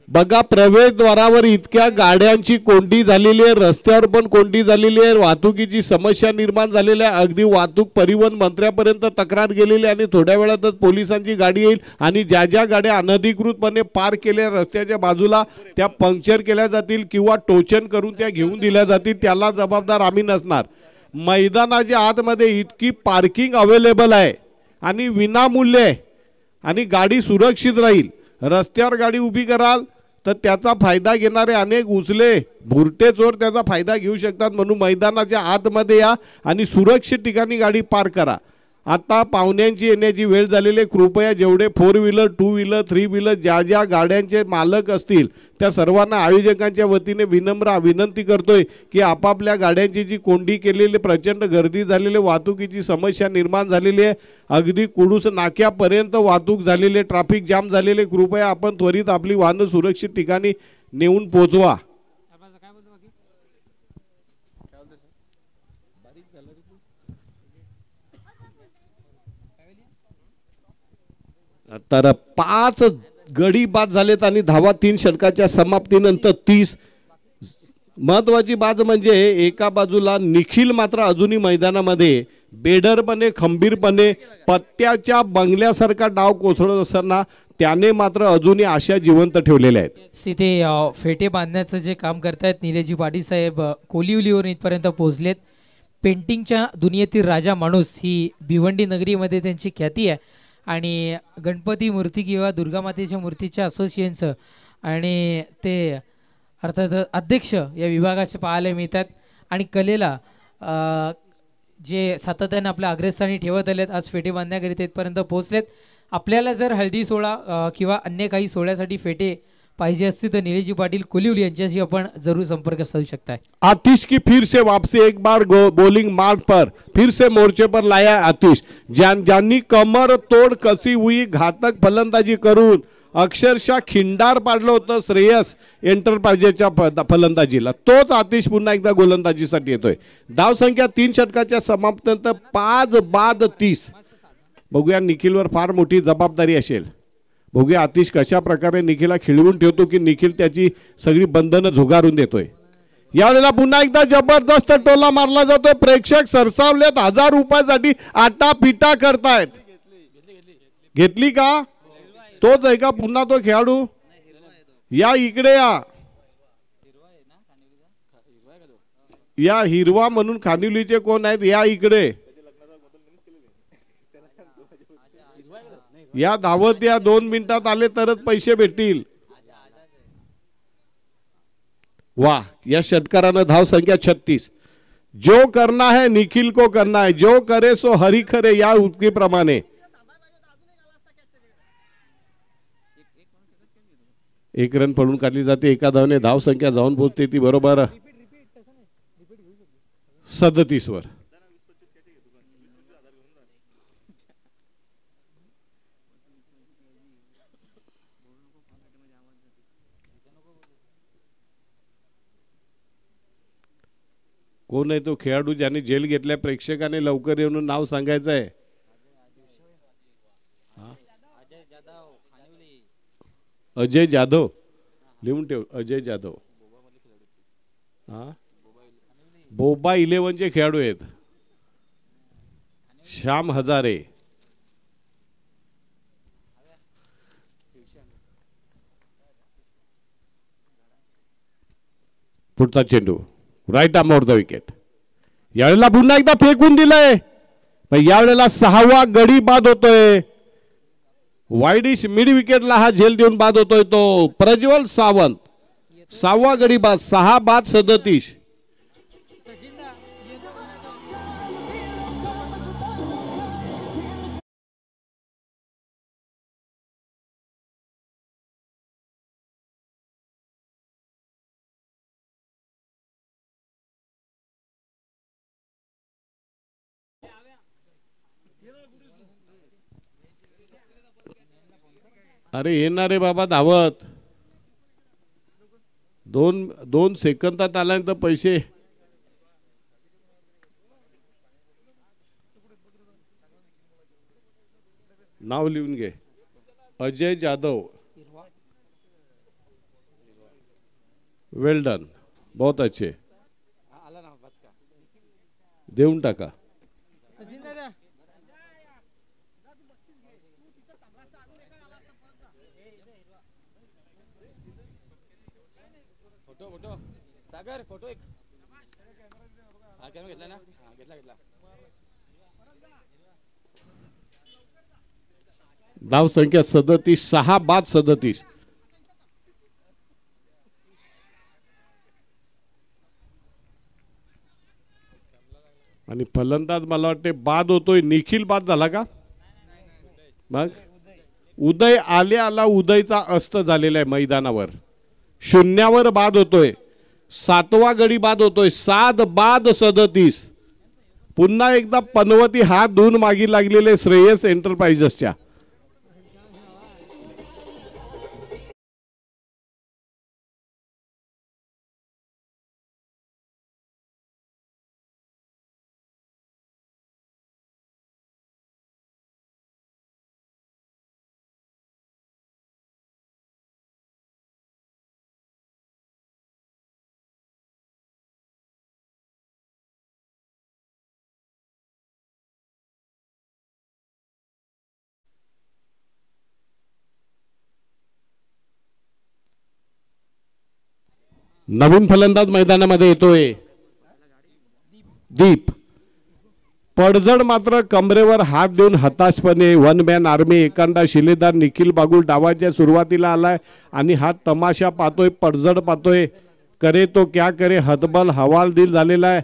बघा, प्रवेशद्वारावर इतक्या गाड्यांची कोंडी झालेली आहे, रस्त्यावर पण कोंडी झालेली आहे, वाहतुकीची समस्या निर्माण झालेली आहे. अगदी वाहतूक परिवहन मंत्र्यापर्यंत तक्रार गेलेली आहे आणि थोड्या वेळातच पोलिसांची गाडी येईल आणि ज्या ज्या गाड्या अनधिकृतपणे पार्क केल्या रस्त्याच्या बाजूला त्या पंक्चर केल्या जातील किंवा टोचन करून त्या घेऊन दिल्या जातील. त्याला जबाबदार आम्ही नसणार. मैदानाच्या आतमध्ये इतकी पार्किंग अवेलेबल आहे आणि विनामूल्य आहे आणि गाडी सुरक्षित राहील. रस्त्यावर गाडी उभी कराल तर त्याचा फायदा घेणारे अनेक उचले भुरटे चोर त्याचा फायदा घेऊ शकतात. म्हणून मैदानाच्या आतमध्ये या आणि सुरक्षित ठिकाणी गाडी पार्क करा. आता पाहुण्यांची येण्याची वेळ झालेली. कृपया जेवढे 4 व्हीलर 2 व्हीलर 3 व्हीलर ज्या ज्या गाड्यांचे मालक असतील त्या सर्वांना आयोजकांच्या वतीने विनम्र विनंती करतोय की आपापल्या गाड्यांची जी कोंडी केलेली, प्रचंड गर्दी झालेली, वाहतुकीची समस्या निर्माण झालेली आहे, अगदी कुडूस नाक्यापर्यंत वाहतूक झालेली, ट्रॅफिक जाम झालेले, कृपया आपण त्वरित आपली वाहनं सुरक्षित ठिकाणी नेऊन पोहोचवा. तर 5 गडी बाद झालेत आणि धावा 3 षटकाच्या समाप्तीनंतर 30. महत्वाची बाब म्हणजे एका बाजूला निखिल मात्र अजूनही मैदानामध्ये बेडरपणे खंबीरपणे पत्त्याच्या बंगल्यासारखा डाव कोसळत असताना त्याने मात्र अजूनही आशा जिवंत ठेवलेल्या आहेत. तिथे फेटे बांधण्याचं जे काम करतायत निलेशजी पाटील साहेब कोलिवलीवरून इथपर्यंत पोहोचलेत. पेंटिंगच्या दुनियेतील राजा माणूस ही भिवंडी नगरीमध्ये त्यांची ख्याती आहे आणि गणपती मूर्ती किंवा दुर्गामातेच्या मूर्तीच्या असोसिएशनचं आणि ते अर्थात अध्यक्ष या विभागाचे पाहायला मिळतात आणि कलेला जे सातत्याने आपल्या अग्रस्थानी ठेवत आलेत. आज फेटे बांधण्याकरिता इथपर्यंत पोहोचलेत. आपल्याला जर हळदी सोहळा किंवा अन्य काही सोहळ्यासाठी फेटे पाहिजे असतील तर निलेशजी पाटील कोलिवली यांच्याशी आपण जरूर संपर्क साधू शकता है. आतिश की फिर से वापसी, एक बार बॉलिंग मार्ग पर फिर से मोर्चे पर लाया आतिश. ज्यांनी कमर तोड कसी हुई घातक फलंदाजी करून अक्षरशः खिंडार पाडलं होतं श्रेयस एंटरप्राइजेसच्या फलंदाजीला, तोच आतिश पुन्हा एकदा गोलंदाजीसाठी येतोय. धावसंख्या 3 षटकाच्या समाप्तीनंतर 5 बाद 30. बघूया निखिलवर फार मोठी जबाबदारी असेल. बघूया आतिश कशा प्रकारे निखिलला खिळवून ठेवतो की निखिल त्याची सगळी बंधनं झुगारून देतोय. यावेळेला पुन्हा एकदा जबरदस्त टोला मारला जातोय. प्रेक्षक सरसावलेत. 1000 रुपयासाठी आटापिटा करतायत. घेतली का? तोच आहे का पुन्हा तो खेळाडू? या इकडे या हिरवा म्हणून खानिवलीचे कोण आहेत? या इकडे या धावत या. 2 मिनिटात आले तरच पैसे भेटतील. वाह, या षटकारानं धाव संख्या 36. जो करना है निखिल को करना है, जो करे सो हरी करे, या उक्ती प्रमाणे 1 रन पडून काढली जाते. एका धावने धाव संख्या जाऊन पोहोचते ती बरोबर 37 वर. कोण आहे तो खेळाडू ज्याने जेल घेतल्या? प्रेक्षकाने लवकर येऊन नाव सांगायचं आहे. अजय जाधव. लिहून ठेव, अजय जाधव. बोबा 11चे खेळाडू आहेत. श्याम हजारे. पुढचा चेंडू right arm over the wicket. यावेळेला पुन्हा एकदा फेकून दिलंय. यावेळेला 6वा गडी बाद होतोय. वाईडिश मिड विकेटला हा झेल देऊन बाद होतोय तो प्रज्वल सावंत. 6वा गडी बाद. 6 बाद 37. अरे येणार रे बाबा धावत. 2 सेकंदात आल्यानंतर पैसे. नाव लिहून घे. अजय जाधव. वेल डन, बहुत अच्छे. देऊन टाका. फोटो एक घेतला ना. घेतला. धाव संख्या 37. 6 बाद 37. आणि फलंदाज मला वाटते बाद होतोय. निखिल बाद झाला का? मग उदय आला. उदयचा अस्त झालेला आहे मैदानावर. 0वर बाद होतोय. 7वा गडी बाद होतोय. 7 बाद 37. पुन्हा एकदा पनवती हात धुवून मागी लागलेले श्रेयस एंटरप्राइजेसच्या. नवीन फलंदाज मैदानामध्ये येतोय दीप. पडझड मात्र कमरेवर हात देऊन हताशपणे 1 मॅन आर्मी एकांडा शिलेदार निखिल बागुल डावाच्या सुरुवातीला आलाय आणि हा तमाशा पाहतोय. पडझड पाहतोय. करे तो क्या करे हतबल हवालदिल झालेला आहे.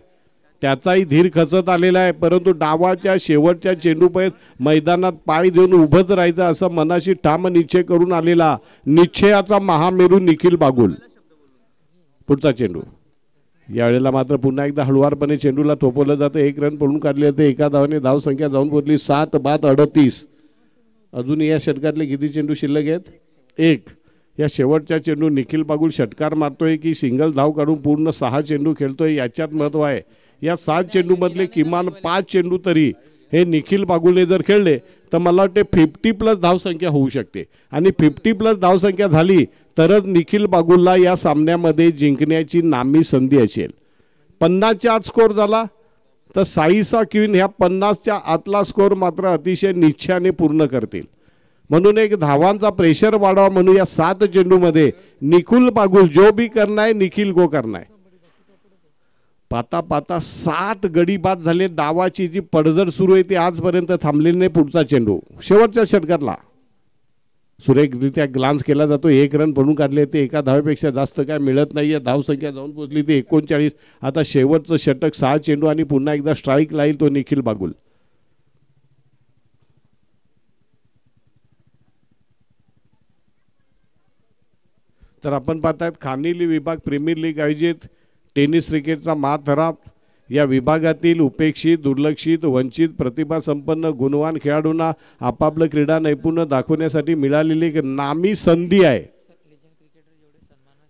त्याचाही धीर खचत आलेला आहे. परंतु डावाच्या शेवटच्या चेंडूपर्यंत मैदानात पाय देऊन उभंच राहायचं असं मनाशी ठाम निश्चय करून आलेला निश्चयाचा महामेरू निखिल बागुल. पुढचा चेंडू. यावेळेला मात्र पुन्हा एकदा हळुवारपणे चेंडूला थोपवलं जातं. 1 रन पडून काढले जाते. एका धावाने धाव संख्या जाऊन पोहोचली 7 बाद 38. अजून या षटकातले किती चेंडू शिल्लक आहेत? 1. या शेवटच्या चेंडू निखिल बागुल षटकार मारतोय की सिंगल धाव काढून पूर्ण 6 चेंडू खेळतोय याच्यात महत्व आहे. या 7 चेंडूमधले किमान 5 चेंडू तरी हे निखिल बागुलने जर खेळले तर मला वाटते 50+ धावसंख्या होऊ शकते आणि 50+ धावसंख्या झाली तरच निखिल बागुलला या सामन्यामध्ये जिंकण्याची नामी संधी असेल. 50च्या आत स्कोर झाला तर साईसा क्वीन ह्या 50च्या आतला स्कोर मात्र अतिशय निश्चयाने पूर्ण करतील. म्हणून एक धावांचा प्रेशर वाढवा म्हणून या 7 चेंडूमध्ये निखिल बागुल जो भी करना है निखिल को करना है. पाता पाता 7 गडी बाद झाले. डावाची जी पडझड सुरू आहे ती आजपर्यंत थांबलेली नाही. पुढचा चेंडू शेवटच्या षटकातला सुरेखरित्या ग्लान्स केला जातो. 1 रन पडून काढले ते एका धावेपेक्षा जास्त काय मिळत नाहीये. धावसंख्या जाऊन पोहोचली ती 39. आता शेवटचं षटक 6 चेंडू आणि पुन्हा एकदा स्ट्राईक लाईल तो निखिल बागुल. तर आपण पाहतायत खानिली विभाग प्रीमियर लीग आयोजित टेनिस क्रिकेटचा महाथराव. या विभागातील उपेक्षित दुर्लक्षित वंचित प्रतिभासंपन्न गुणवान खेळाडूंना आपापलं क्रीडा नैपुण्य दाखवण्यासाठी मिळालेली एक नामी संधी आहे.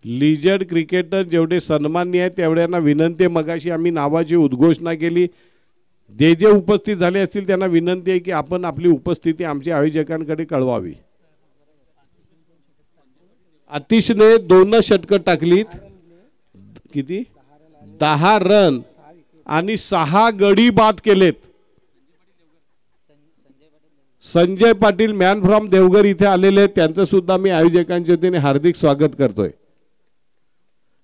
लीजेंड क्रिकेटर जेवढे सन्माननीय आहेत तेवढ्यांना विनंती आहे. मगाशी आम्ही नावाची उद्घोषणा केली. जे जे उपस्थित झाले असतील त्यांना विनंती आहे की आपण आपली उपस्थिती आमच्या आयोजकांकडे कळवावी. आतिशने 2 षटकं टाकलीत. किती 10 रन आणि 6 गडी बाद केलेत. संजय पाटील मॅन फ्रॉम देवघर इथे आलेले आहेत. त्यांचं सुद्धा मी आयोजकांच्या वतीने हार्दिक स्वागत करतोय.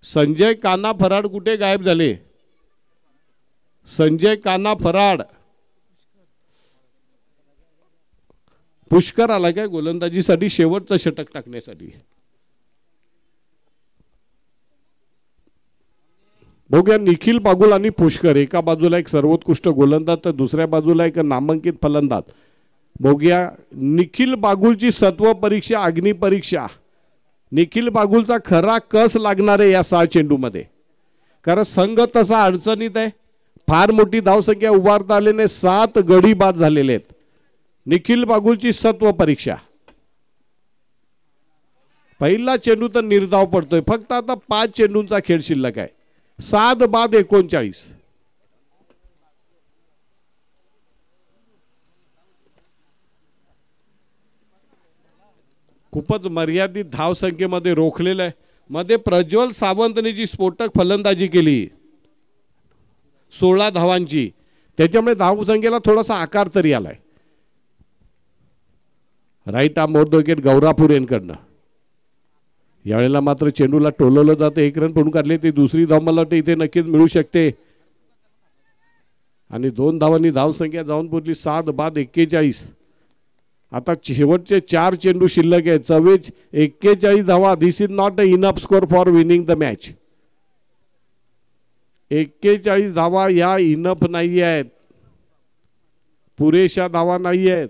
संजय कान्हा फराड कुठे गायब झाले. संजय कान्हा फराड पुष्कर आला काय गोलंदाजीसाठी शेवटचं षटक टाकण्यासाठी. बघूया निखिल बागुल आणि पुष्कर एका बाजूला एक सर्वोत्कृष्ट गोलंदाज तर दुसऱ्या बाजूला एक नामांकित फलंदाज. बघूया निखिल बागुलची सत्व परीक्षा अग्नि परीक्षा. निखिल बागुलचा खरा कस लागणार आहे या 6 चेंडूमध्ये. कारण संघ तसा अडचणीत आहे. फार मोठी धावसंख्या उभारता आली नाही. 7 गडी बाद झालेले आहेत. निखिल बागुलची सत्व परीक्षा. पहिला चेंडू तर निर्धाव पडतोय. फक्त आता 5 चेंडूंचा खेळ शिल्लक आहे. 7 बाद 39. खूपच मर्यादित धावसंख्येमध्ये रोखलेलं आहे. मध्ये प्रज्वल सावंतने जी स्फोटक फलंदाजी केली 16 धावांची त्याच्यामुळे धावसंख्येला थोडासा आकार तरी आलाय. राईट आर्म मोर विकेट गौरापूर यांकडनं. यावेळेला मात्र चेंडूला टोलवलं जातं. 1 रन पडून काढले. ती दुसरी धाव मला वाटतं इथे नक्कीच मिळू शकते आणि 2 धावांनी धावसंख्या जाऊन पोहोचली 7 बाद 41. आता शेवटचे 4 चेंडू शिल्लक आहेत. 41 धावा. This is not a enough score for winning the match. 41 धावा या इनफ नाही आहेत. पुरेशा धावा नाही आहेत.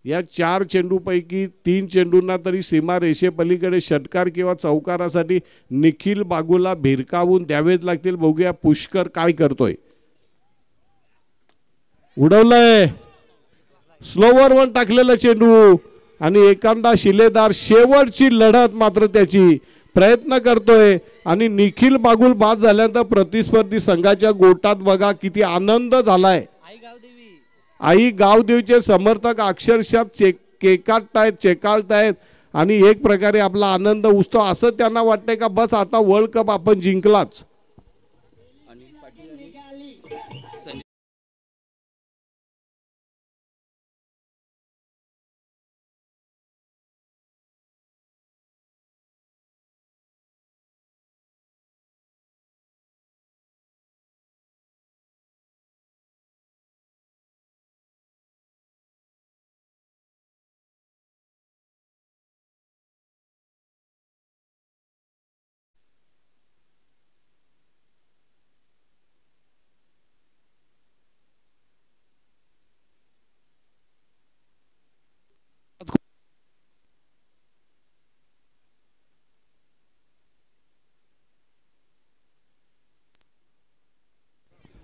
या 4 चेंडूपैकी 3 चेंडूंना तरी सीमा रेषेपलीकडे षटकार किंवा चौकारासाठी निखिल बागुलला भिरकावून द्यावेच लागतील. बघूया पुष्कर काय करतोय. उडवलंय स्लोवर वन टाकलेला चेंडू आणि एखादा शिलेदार शेवटची लढत मात्र त्याची प्रयत्न करतोय आणि निखिल बागुल बाद झाल्यानंतर प्रतिस्पर्धी संघाच्या गोटात बघा किती आनंद झालाय. आई गावदेवीचे समर्थक अक्षरशः चेकाळतायत आणि एक प्रकारे आपला आनंद उसतो. असं त्यांना वाटतंय का बस आता वर्ल्ड कप आपण जिंकलाच.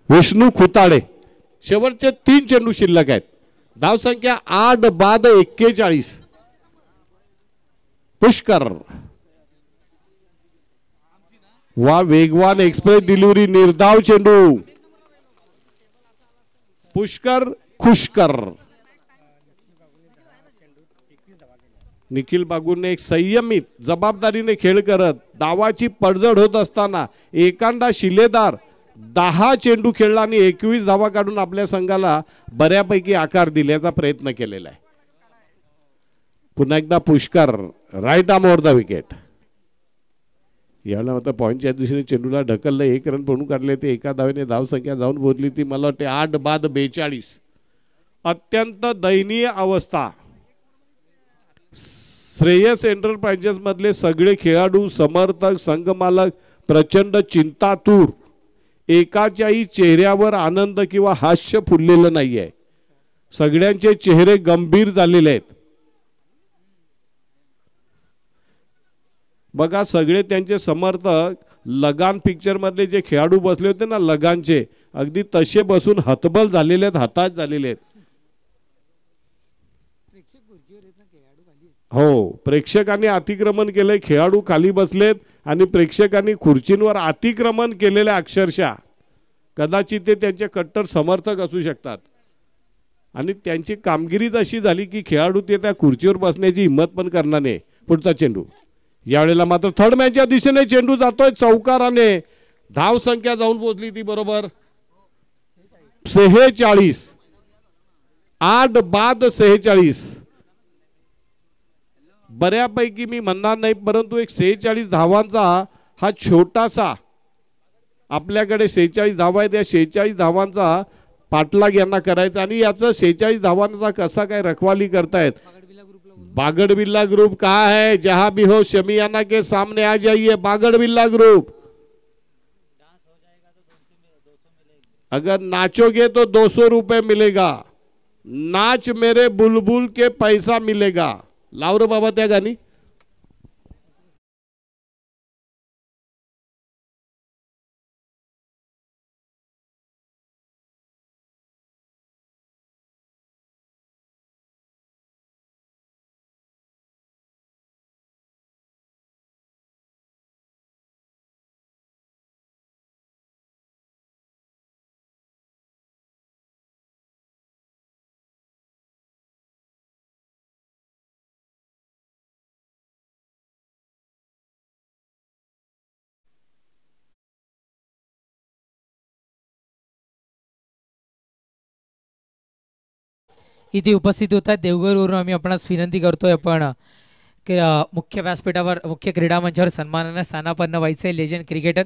विष्णू खुताडे शेवटचे 3 चेंडू शिल्लक आहेत. धावसंख्या 8 बाद 41. पुष्कर वा वेगवान एक्सप्रेस डिलिव्हरी निर्धाव चेंडू. पुष्कर खुशकर. निखिल बागूने एक संयमित जबाबदारीने खेळ करत डावाची पडझड होत असताना एकांडा शिलेदार 10 चेंडू खेळला आणि 21 धावा काढून आपल्या संघाला बऱ्यापैकी आकार दिल्याचा प्रयत्न केलेला आहे. पुन्हा एकदा Pushkar right arm over the wicket. यावेळेला मात्र पॉईंटच्या दिशेने चेंडूला ढकललं, 1 रन पळून काढले ते. एका धावेने धावसंख्या जाऊन बोलली ती मला वाटते 8 बाद 42. अत्यंत दयनीय अवस्था. श्रेयस एंटरप्राइजेस मधले सगळे खेळाडू, समर्थक, संघमालक प्रचंड चिंतातूर. एकाच्याही चेहऱ्यावर आनंद किंवा हास्य फुललेलं नाहीये. सगळ्यांचे चेहरे गंभीर झालेले आहेत. बघा सगळे त्यांचे समर्थक लगान पिक्चर मधले जे खेळाडू बसले होते ना लगानचे, अगदी तसे बसून हतबल झालेले आहेत, हताश झालेले आहेत. हो, प्रेक्षकांनी अतिक्रमण केले, खेळाडू खाली बसलेत आणि प्रेक्षकांनी खुर्चींवर अतिक्रमण केलेले. अक्षरशः कदाचित ते त्यांचे कट्टर समर्थक असू शकतात आणि त्यांची कामगिरीच अशी झाली की खेळाडू ते त्या खुर्चीवर बसण्याची हिंमत पण करणार नाही. पुढचा चेंडू यावेळेला मात्र थर्ड मॅनच्या दिशेने चेंडू जातोय चौकाराने. धाव संख्या जाऊन पोहोचली ती बरोबर 46. 8 बाद 46. बऱ्यापैकी मी म्हणणार नाही, परंतु एक 46 धावांचा हा छोटासा, आपल्याकडे 46 धावा आहेत, या 46 धावांचा पाठलाग यांना करायचा आणि याचं 46 धावांचा कसा काय रखवाली करतायत. बागड़ बिल्ला ग्रुप कहा है, जहां भी हो शमियाना के सामने आ जाइए. बागड़ बिल्ला ग्रुप, अगर नाचोगे तो 200 रुपए मिलेगा. नाच मेरे बुलबुल के पैसा मिलेगा. लाव रे बाबा त्या गाणी. इथे उपस्थित होतात देवघरवरून आम्ही आपणास विनंती करतोय आपण मुख्य व्यासपीठावर, मुख्य क्रीडा मंचावर सन्मानाने स्थानापन्न व्हायचे. लेजंड क्रिकेटर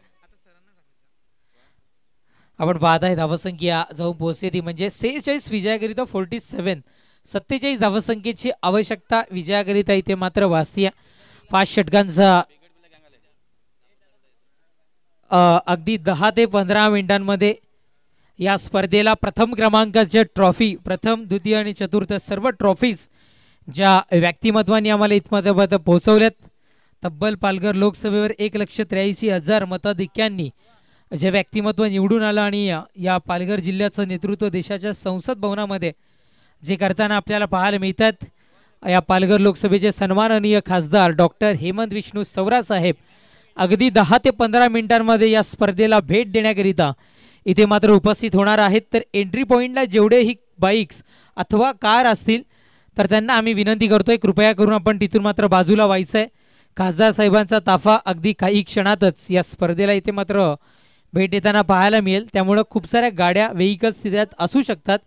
आपण पाहताय धावसंख्या जाऊन पोहोचते ती म्हणजे 46 विजयाकरिता 47. 47 धावसंख्येची आवश्यकता विजयाकरिता इथे मात्र वाचते. 5 षटकांचा अगदी 10 ते 15 मिनिटांमध्ये या स्पर्धेला प्रथम क्रमांकाचे ट्रॉफी, प्रथम द्वितीय आणि चतुर्थ सर्व ट्रॉफीज ज्या व्यक्तिमत्वांनी आम्हाला इथपर्यंत पोहोचवल्यात. तब्बल पालघर लोकसभेवर 1,83,000 मताधिक्यांनी जे व्यक्तिमत्व निवडून आलं आणि या पालघर जिल्ह्याचं नेतृत्व देशाच्या संसद भवनामध्ये जे करताना आपल्याला पाहायला मिळतात. या पालघर लोकसभेचे सन्माननीय खासदार डॉक्टर हेमंत विष्णू सवरा साहेब अगदी 10 ते 15 मिनिटांमध्ये या स्पर्धेला भेट देण्याकरिता इथे मात्र उपस्थित होणार आहेत. तर एंट्री पॉईंटला जेवढेही बाईक्स अथवा कार असतील तर त्यांना आम्ही विनंती करतोय कृपया करून आपण तिथून मात्र बाजूला व्हायचं आहे. खासदार साहेबांचा ताफा अगदी काही क्षणातच या स्पर्धेला इथे मात्र भेट देताना पाहायला मिळेल. त्यामुळे खूप साऱ्या गाड्या व्हेइकल्स तिथ्यात असू शकतात.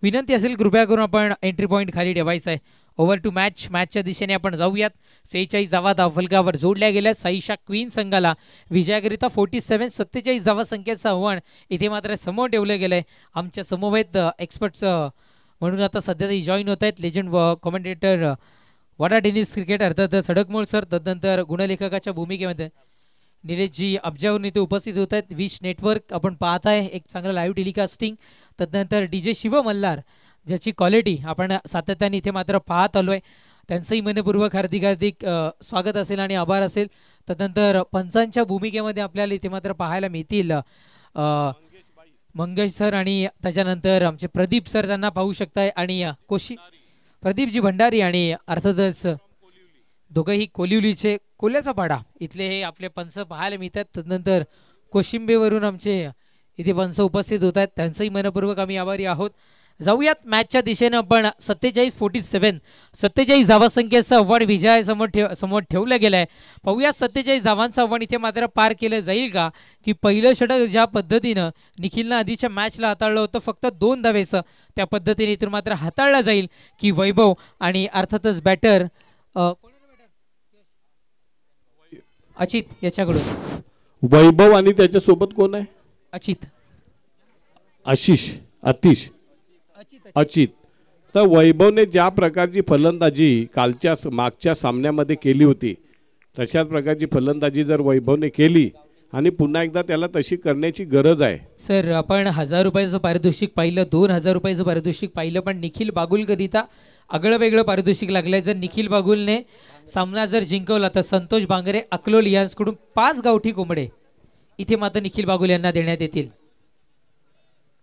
विनंती असेल कृपया करून आपण एंट्री पॉईंट खाली ठेवायचा आहे. ओव्हर टू मॅच, मॅचच्या दिशेने आपण जाऊयात. 46 धावा धावफलकावर जोडल्या गेल्या. साईशा क्वीन संघाला विजयाकरिता 47. 47 धावा संख्येचं आव्हान इथे मात्र समोर ठेवलं गेलंय. आमच्या समवेत एक्सपर्ट्स म्हणून आता सध्या ते जॉईन होत आहेत. लेजंड कॉमेंटेटर वाडा टेनिस क्रिकेट अर्थात सडकमोळ सर, तदनंतर गुणलेखकाच्या भूमिकेमध्ये निलेशजी अब्जावरून इथे उपस्थित होत आहेत. विश नेटवर्क आपण पाहत आहे, एक चांगलं लाईव्ह टेलिकास्टिंग. तदनंतर DJ शिव मल्हार ज्याची क्वालिटी आपण सातत्याने इथे मात्र पाहत आलोय. त्यांचंही मनपूर्वक हार्दिक स्वागत असेल आणि आभार असेल. तदनंतर पंचांच्या भूमिकेमध्ये आपल्याला इथे मात्र पाहायला मिळतील मंगेश सर आणि त्याच्यानंतर आमचे प्रदीप सर, त्यांना पाहू शकताय. आणि प्रदीपजी भंडारी आणि अर्थातच दोघंही कोलिवलीचे, कोल्याचा पाडा इथले हे आपले पंच पाहायला मिळतात. तदनंतर कोशिंबेवरून आमचे इथे पंच उपस्थित होत आहेत, त्यांचंही मनपूर्वक आम्ही आभारी आहोत. जाऊयात मॅचच्या दिशेनं. आपण 47-47 47 धावासंख्येचं आव्हान विजय समोर ठेवलं गेलं आहे. पाहूया 47 धावांचं आव्हान इथे मात्र पार केलं जाईल का, की पहिलं षटक ज्या पद्धतीनं निखिलनं आधीच्या मॅचला हाताळलं होतं फक्त 2 धावेचं, त्या पद्धतीने इथून मात्र हाताळलं जाईल की वैभव आणि अर्थातच बॅटर अचित याच्याकडून. वैभव आणि त्याच्यासोबत कोण आहे? अचित आशिष अतिश अचित. तर वैभवने ज्या प्रकारची फलंदाजी कालच्या मागच्या सामन्यामध्ये केली होती तशाच प्रकारची फलंदाजी जर वैभवने केली आणि पुन्हा एकदा त्याला तशी करण्याची गरज आहे. सर आपण 1000 रुपयाचं पारितोषिक पाहिलं, 2000 रुपयाचं पारितोषिक पाहिलं, पण निखिल बागुलकरिता आगळं वेगळं पारितोषिक लागलंय. जर निखिल बागुलने सामना जर जिंकवला तर संतोष बांगरे अकलोल यांच्याकडून 5 गावठी कोंबडे इथे मात्र निखिल बागुल यांना देण्यात येतील.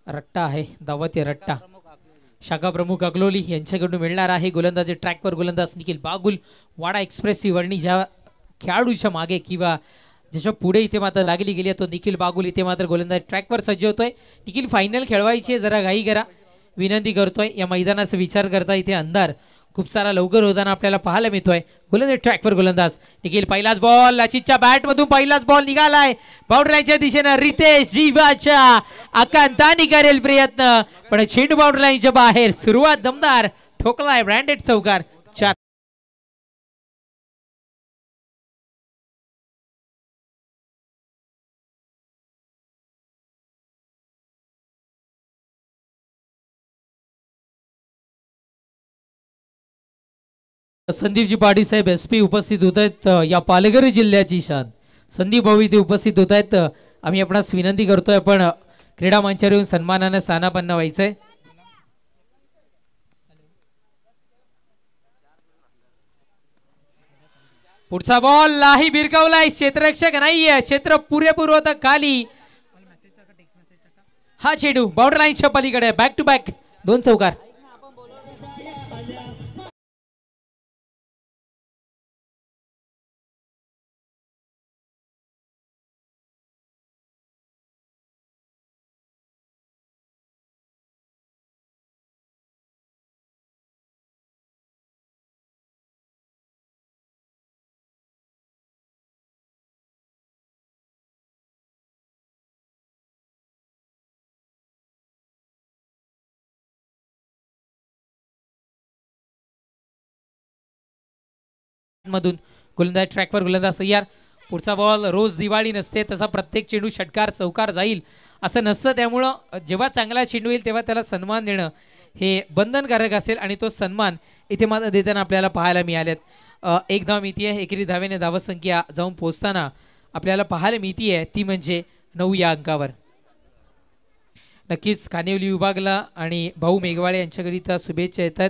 रट्टा आहे, दावती रट्टा. शाखा प्रमुख अकलोली यांच्याकडून मिळणार आहे. गोलंदाजी ट्रॅकवर गोलंदाज निखिल बागुल. वाडा एक्सप्रेसिव्ह वर्णी ज्या खेळाडूच्या मागे किंवा ज्याच्या पुढे इथे मात्र लागली गेली तो निखिल बागुल इथे मात्र गोलंदाज ट्रॅकवर सज्ज होतोय. निखिल फायनल खेळवायची आहे, जरा घाई करा विनंती करतोय. या मैदानाचा विचार करता इथे अंधार खूप सारा लवकर होताना आपल्याला पाहायला मिळतोय. गोलंदाज ट्रॅकवर गोलंदाज निखिल. पहिलाच बॉल लाचितच्या बॅट मधून पहिलाच बॉल निघालाय बाउंड्रीच्या दिशेनं. रितेश जीवाच्या आकांतानी करेल प्रयत्न पण चेंडू बाउंड्री लाईनच्या बाहेर. सुरुवात दमदार, ठोकलाय ब्रँडेड चौकार. 4 संदीपजी पाटील साहेब SP उपस्थित होत आहेत. या पालघर जिल्ह्याची शान संदीप भाऊ इथे उपस्थित होत आहेत. आम्ही आपणास विनंती करतोय आपण क्रीडा मंचावर येऊन सन्मानानं स्थानापन्न व्हायचंय. पुढचा बॉल लाही भिरकावलाय. क्षेत्ररक्षक नाहीये, क्षेत्र पुरेपूर होतं खाली. हा चेंडू बाउंड्री लाईनच्या पलीकडे. बॅक टू बॅक 2 चौकार. मधून गोलंदाज ट्रॅकवर गोलंदाज तयार. पुढचा बॉल रोज दिवाळी नसते, तसा प्रत्येक चेंडू षटकार चौकार जाईल असं नसतं. त्यामुळं जेव्हा चांगला चेंडू येईल तेव्हा त्याला सन्मान देणं हे बंधनकारक असेल आणि तो सन्मान इथे मात्र देताना आपल्याला पाहायला मिळालेत. 1 धाव मिळती आहे. एकेरी धावेने धावसंख्या जाऊन पोहोचताना आपल्याला पाहायला मिळती आहे ती म्हणजे 9 या अंकावर. नक्कीच कानिवली विभागला आणि भाऊ मेघवाळे यांच्याकरिता शुभेच्छा येतात.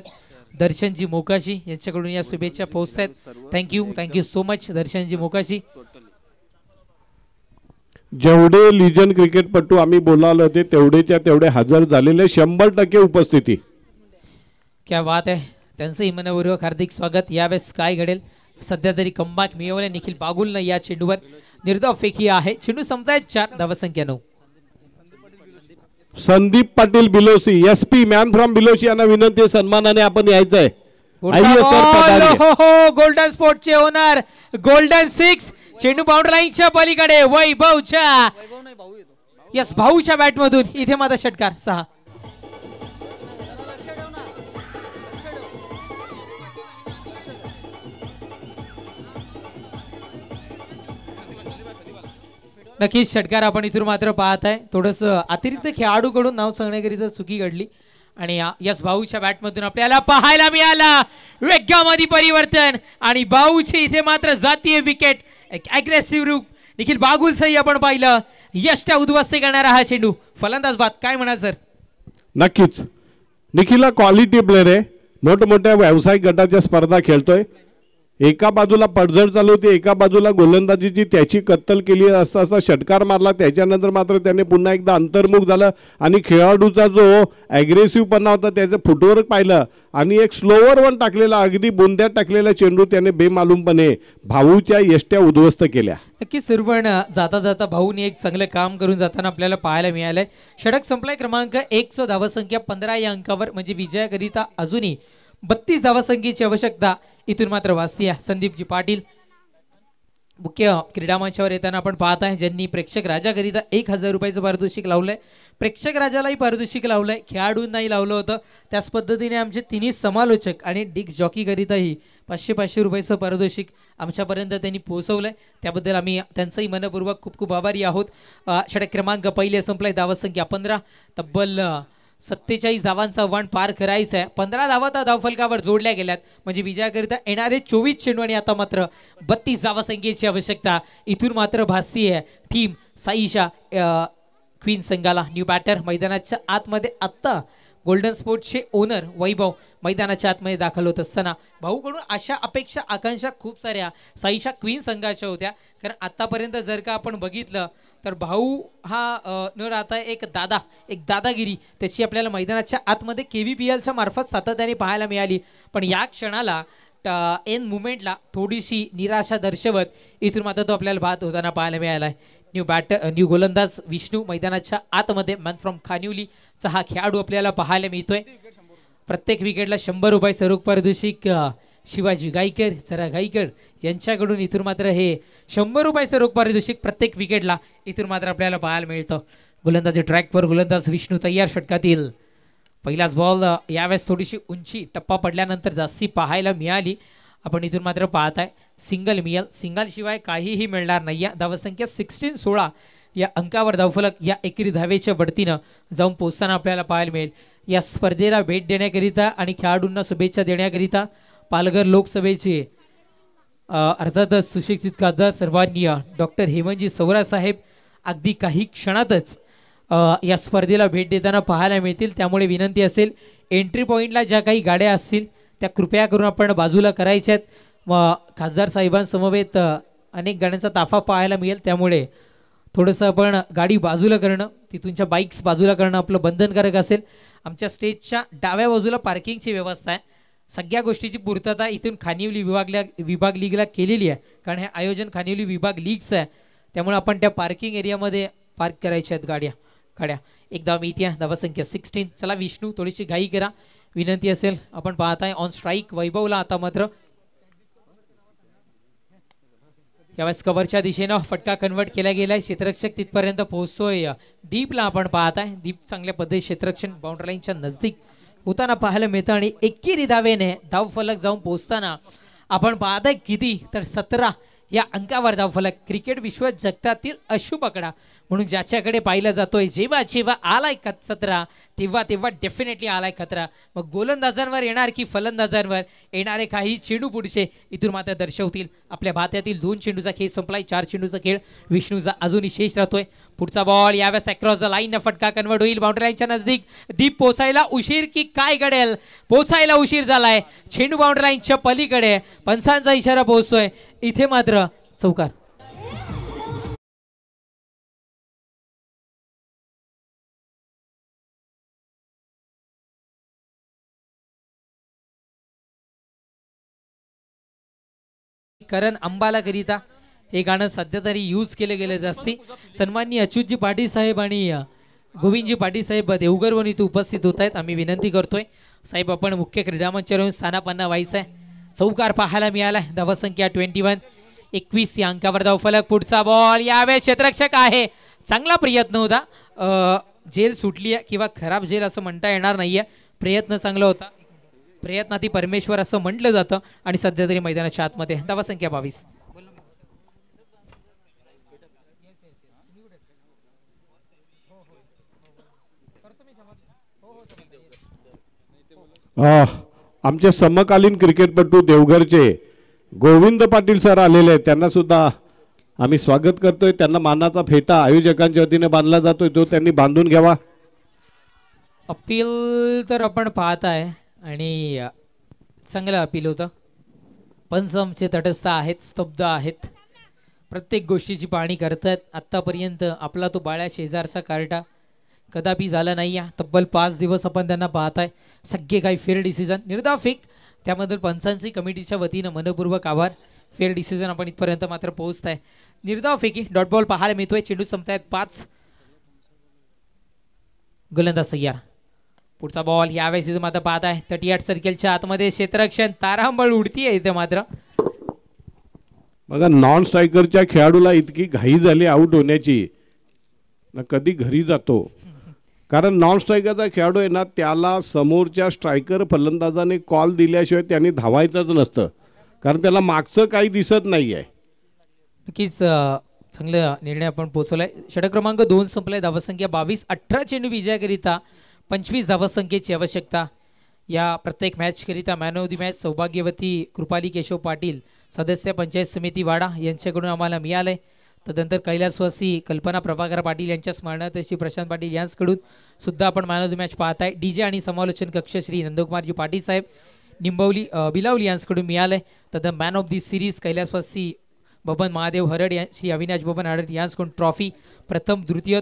दर्शनजी मोकाशी यांच्याकडून या शुभेच्छा पोहोचतात. थँक्यू सो मच दर्शनजी मोकाशी. जेवढे लिजन क्रिकेटपटू आम्ही बोलावले होते तेवढेच्या तेवढे हजर झालेले 100% उपस्थिती. क्या बात आहे. त्यांचंही मनपूर्वक हार्दिक स्वागत. यावेळेस काय घडेल सध्या तरी कमबॅक मिळवले निखिल बागुलनं या चेंडूवर. निर्धाव फेकी आहे. चेंडू संपतायत 4 धावसंख्या 9. Sandeep Patil Bilosi SP man from Bilosi यांना विनंती सन्मानाने आपण यायचंय. गोल्डन स्पोर्टचे ओनर गोल्डन 6 चेंडू बाउंड्री लाईनच्या पलीकडे. वैभवच्या यस भाऊच्या बॅट मधून इथे मात्र षटकार 6. नक्कीच षटकार आपण इथून मात्र पाहत आहे. थोडंसं अतिरिक्त खेळाडूकडून नाव सांगण्याकरिता चुकी घडली आणि यस भाऊच्या बॅटमधून आपल्याला पाहायला मिळाला वेगामध्ये परिवर्तन आणि भाऊचे इथे मात्र जातीय विकेट. एक अग्रेसिव्ह रूप निखिल बागुल सही आपण पाहिलं. यशच्या उद्ध्वस्त करणारा हा चेंडू. फलंदाज बाद काय म्हणाल सर? नक्कीच निखिलला क्वालिटी प्लेअर आहे. मोठमोठ्या व्यावसायिक गटाच्या स्पर्धा खेळतोय. एका बाजूला पडझड चालू होती, एका बाजूला गोलंदाजीची त्याची कत्तल केली, असा षटकार मारला. त्याच्यानंतर मात्र त्याने पुन्हा एकदा अंतर्मुख झालं आणि खेळाडूचा जो ॲग्रेसिव्हपणा होता त्याचं फुटवर्क पाहिलं आणि एक स्लोवर वन टाकलेला, अगदी बोंद्यात टाकलेला चेंडू त्याने बेमालूमपणे भाऊच्या यष्ट्या उद्ध्वस्त केल्या. नक्कीच सुरवण जाता जाता भाऊनी एक चांगलं काम करून जाताना आपल्याला पाहायला मिळालंय. षटक संपलाय. क्रमांक 1 धावसंख्या 15 या अंकावर, म्हणजे विजयाकरिता अजूनही 32 धावसंख्येची आवश्यकता इथून मात्र वाचते. संदीपजी पाटील मुख्य क्रीडा मंचावर येताना आपण पाहत आहे, ज्यांनी प्रेक्षक राजाकरिता 1000 रुपयाचं पारितोषिक लावलंय. प्रेक्षक राजालाही पारितोषिक लावलंय, खेळाडूंनाही लावलं होतं. त्याच पद्धतीने आमचे तिन्ही समालोचक आणि डिक्स जॉकीकरिताही 500 रुपयाचं पारितोषिक आमच्यापर्यंत त्यांनी पोहोचवलंय. त्याबद्दल आम्ही त्यांचंही मनपूर्वक खूप खूप आभारी आहोत. षटक क्रमांक पहिले संपलाय. धावसंख्या 15, तब्बल 47 धावांचा वण पार करायचा आहे. 15 धावा त्या धावफलकावर जोडल्या गेल्यात, म्हणजे विजयाकरिता येणारे 24 चेंडू आणि आता मात्र 32 धावसंख्येची आवश्यकता इथून मात्र भासती आहे टीम साईशा क्वीन संघाला. न्यू बॅटर मैदानाच्या आतमध्ये आत्ता गोल्डन स्पोर्ट्सचे ओनर वैभव मैदानाच्या आतमध्ये दाखल होत असताना भाऊकडून अशा अपेक्षा आकांक्षा खूप साऱ्या साईशा क्वीन संघाच्या होत्या. कारण आतापर्यंत जर का आपण बघितलं तर भाऊ हा न राहता एक दादागिरी त्याची आपल्याला मैदानाच्या आतमध्ये KVPLच्या मार्फत सातत्याने पाहायला मिळाली. पण या क्षणाला एन मुमेंटला थोडीशी निराशा दर्शवत इथून मात्र तो आपल्याला बाद होताना पाहायला मिळाला आहे. न्यू गोलंदाज विष्णू मैदानाच्या आतमध्ये मॅन फ्रॉम खानिवलीचा हा खेळाडू आपल्याला पाहायला मिळतोय. प्रत्येक विकेटला 100 रुपये रोख पारितोषिक शिवाजी गायकर जरा गायकर यांच्याकडून इथून मात्र हे 100 रुपये रोख पारितोषिक प्रत्येक विकेटला इथून मात्र आपल्याला पाहायला मिळतं. गोलंदाजी ट्रॅकवर गोलंदाज विष्णू तयार. षटकातील पहिलाच बॉल यावेळेस थोडीशी उंची टप्पा पडल्यानंतर जास्ती पाहायला मिळाली. आपण इथून मात्र पाहताय सिंगल मिळेल, सिंगल शिवाय काहीही मिळणार नाही. धावसंख्या 16 या अंकावर धावफलक या एकेरी धावेच्या बढतीनं जाऊन पोहोचताना आपल्याला पाहायला मिळेल. या स्पर्धेला भेट देण्याकरिता आणि खेळाडूंना शुभेच्छा देण्याकरिता पालघर लोकसभेचे अर्थातच सुशिक्षित खासदार सर्वमान्य डॉक्टर हेमंतजी सवरा साहेब अगदी काही क्षणातच या स्पर्धेला भेट देताना पाहायला मिळतील. त्यामुळे विनंती असेल, एंट्री पॉईंटला ज्या काही गाड्या असतील त्या कृपया करून आपण बाजूला करायच्यात. खासदार साहेबांसमवेत अनेक गाड्यांचा ताफा पाहायला मिळेल, त्यामुळे थोडंसं आपण गाडी बाजूला करणं, तिथूनच्या बाईक्स बाजूला करणं आपलं बंधनकारक असेल. आमच्या स्टेजच्या डाव्या बाजूला पार्किंगची व्यवस्था आहे. सगळ्या गोष्टीची पूर्तता इथून खानिवली विभाग लीगला केलेली आहे, कारण हे आयोजन खानिवली विभाग लीगचं आहे. त्यामुळे आपण त्या पार्किंग एरियामध्ये पार्क करायच्या आहेत गाड्या. एकदा मिळते धावसंख्या 16. चला विष्णू थोडीशी घाई करा, विनंती असेल. आपण पाहताय ऑन स्ट्राईक वैभवला आता मात्र यावेळेस कव्हरच्या दिशेनं फटका कन्वर्ट केला गेलाय. क्षेत्ररक्षक तिथपर्यंत पोहोचतोय. डीपला आपण पाहताय, डीप चांगल्या पद्धतीने क्षेत्ररक्षण बाउंड्री लाईनच्या नजदीक होताना पाहायला मिळतं आणि एकेरी धावेने धावफलक जाऊन पोहोचताना आपण पाहताय किती तर 17 या अंकावर धावफलक. क्रिकेट विश्व जगतातील अशुभ आकडा म्हणून ज्याच्याकडे पाहिलं जातोय, जेव्हा जेव्हा आलाय 17 तेव्हा तेव्हा डेफिनेटली आलाय खतरा. मग गोलंदाजांवर येणार की फलंदाजांवर येणारे काही चेंडू पुढचे इथून मात्र दर्शवतील. आपल्या भात्यातील 2 चेंडूचा खेळ संपलाय, 4 चेंडूचा खेळ विष्णूचा अजूनही शेष राहतोय. पुढचा बॉल यावेळेस अक्रॉस द लाईन फटका कन्वर्ट होईल बाउंड्री लाईनच्या नजदीक. दीप पोचायला उशीर की काय घडेल, पोचायला उशीर झालाय. चेंडू बाउंड्री लाईनच्या पलीकडे, पंचांचा इशारा पोहोचतोय. इथे मात्र चौकार. करण अंबाला करिता हे गाणं सध्या तरी यूज केलं गेलं जास्ती. सन्माननीय अच्युतजी पाटील साहेब आणि गोविंदजी पाटील साहेब देवघरवरून इथे उपस्थित होत आहेत. आम्ही विनंती करतोय साहेब आपण मुख्य क्रीडा मंचावर स्थानापन्न व्हायचं आहे. चौकार पाहायला मिळाला. धावसंख्या 21 या अंकावर धावफलक. पुढचा बॉल यावेळेस क्षेत्ररक्षक आहे. चांगला प्रयत्न होता. जेल सुटली आहे किंवा खराब जेल असं म्हणता येणार नाहीये. प्रयत्न चांगला होता. प्रयत्नाती परमेश्वर असं म्हटलं जातं आणि सध्या तरी मैदानाच्या आतमध्ये धावसंख्या 22. आमचे समकालीन क्रिकेटपटू देवघरचे गोविंद पाटील सर आलेले आहेत, त्यांना सुद्धा आम्ही स्वागत करतोय. त्यांना मानाचा फेटा आयोजकांच्या वतीने बांधला जातोय, तो त्यांनी बांधून घ्यावा. अपील तर आपण पाहताय आणि चांगलं अपील होतं. पंच आमचे तटस्थ आहेत, स्तब्ध आहेत, प्रत्येक गोष्टीची पाहणी करतात. आत्तापर्यंत आपला तो बाळ्या शेजारचा कार्टा कदापि झाला नाही आहे. तब्बल 5 दिवस आपण त्यांना पाहताय. सगळे काही फेअर डिसिजन निर्धाव फेक, त्याबद्दल पंचांची कमिटीच्या वतीनं मनपूर्वक आभार. फेअर डिसिजन आपण इथपर्यंत मात्र पोहोचताय. निर्धाव फेकी डॉट बॉल पाहायला मिळतोय. चेंडू संपतायत 5. गोलंदाज सय्यार. पुढचा बॉल यावेळेस मात्र पाहत आहे 38 सर्कलच्या आतमध्ये क्षेत्ररक्षण तारांबळ उडतीये इथे मात्र. बघा नॉन स्ट्रायकरच्या खेळाडूला इतकी घाई झाली आउट होण्याची ना कधी घरी जातो. कारण नॉन स्ट्रायकरचा खेळाडू आहे ना त्याला समोरच्या स्ट्रायकर फलंदाजाने कॉल दिल्याशिवाय त्यांनी धावायचंच नसतं. कारण त्याला मागचं काही दिसत नाही आहे. नक्कीच चांगला निर्णय आपण पोहोचवलाय. षटक क्रमांक 2 संपलाय. धावसंख्या 22. 18 चेंडू विजयाकरिता 25 धावसंख्येची आवश्यकता. या प्रत्येक मॅचकरिता मॅन ऑफ द मॅच सौभाग्यवती कृपाली केशव पाटील सदस्य पंचायत समिती वाडा यांच्याकडून आम्हाला मिळालंय. तदनंतर कैलासवासी कल्पना प्रभाकर पाटील यांच्या स्मरणार्थ श्री प्रशांत पाटील यांच्याकडून सुद्धा आपण मॅन ऑफ द मॅच पाहताय. डीजे आणि समालोचन कक्ष श्री नंदकुमारजी पाटील साहेब निंबवली बिलावली यांच्याकडून मिळालंय. तदन मॅन ऑफ दी सिरीज कैलासवासी बबन महादेव हरड श्री अविनाश बबन हरड यांच्याकडून ट्रॉफी प्रथम द्वितीय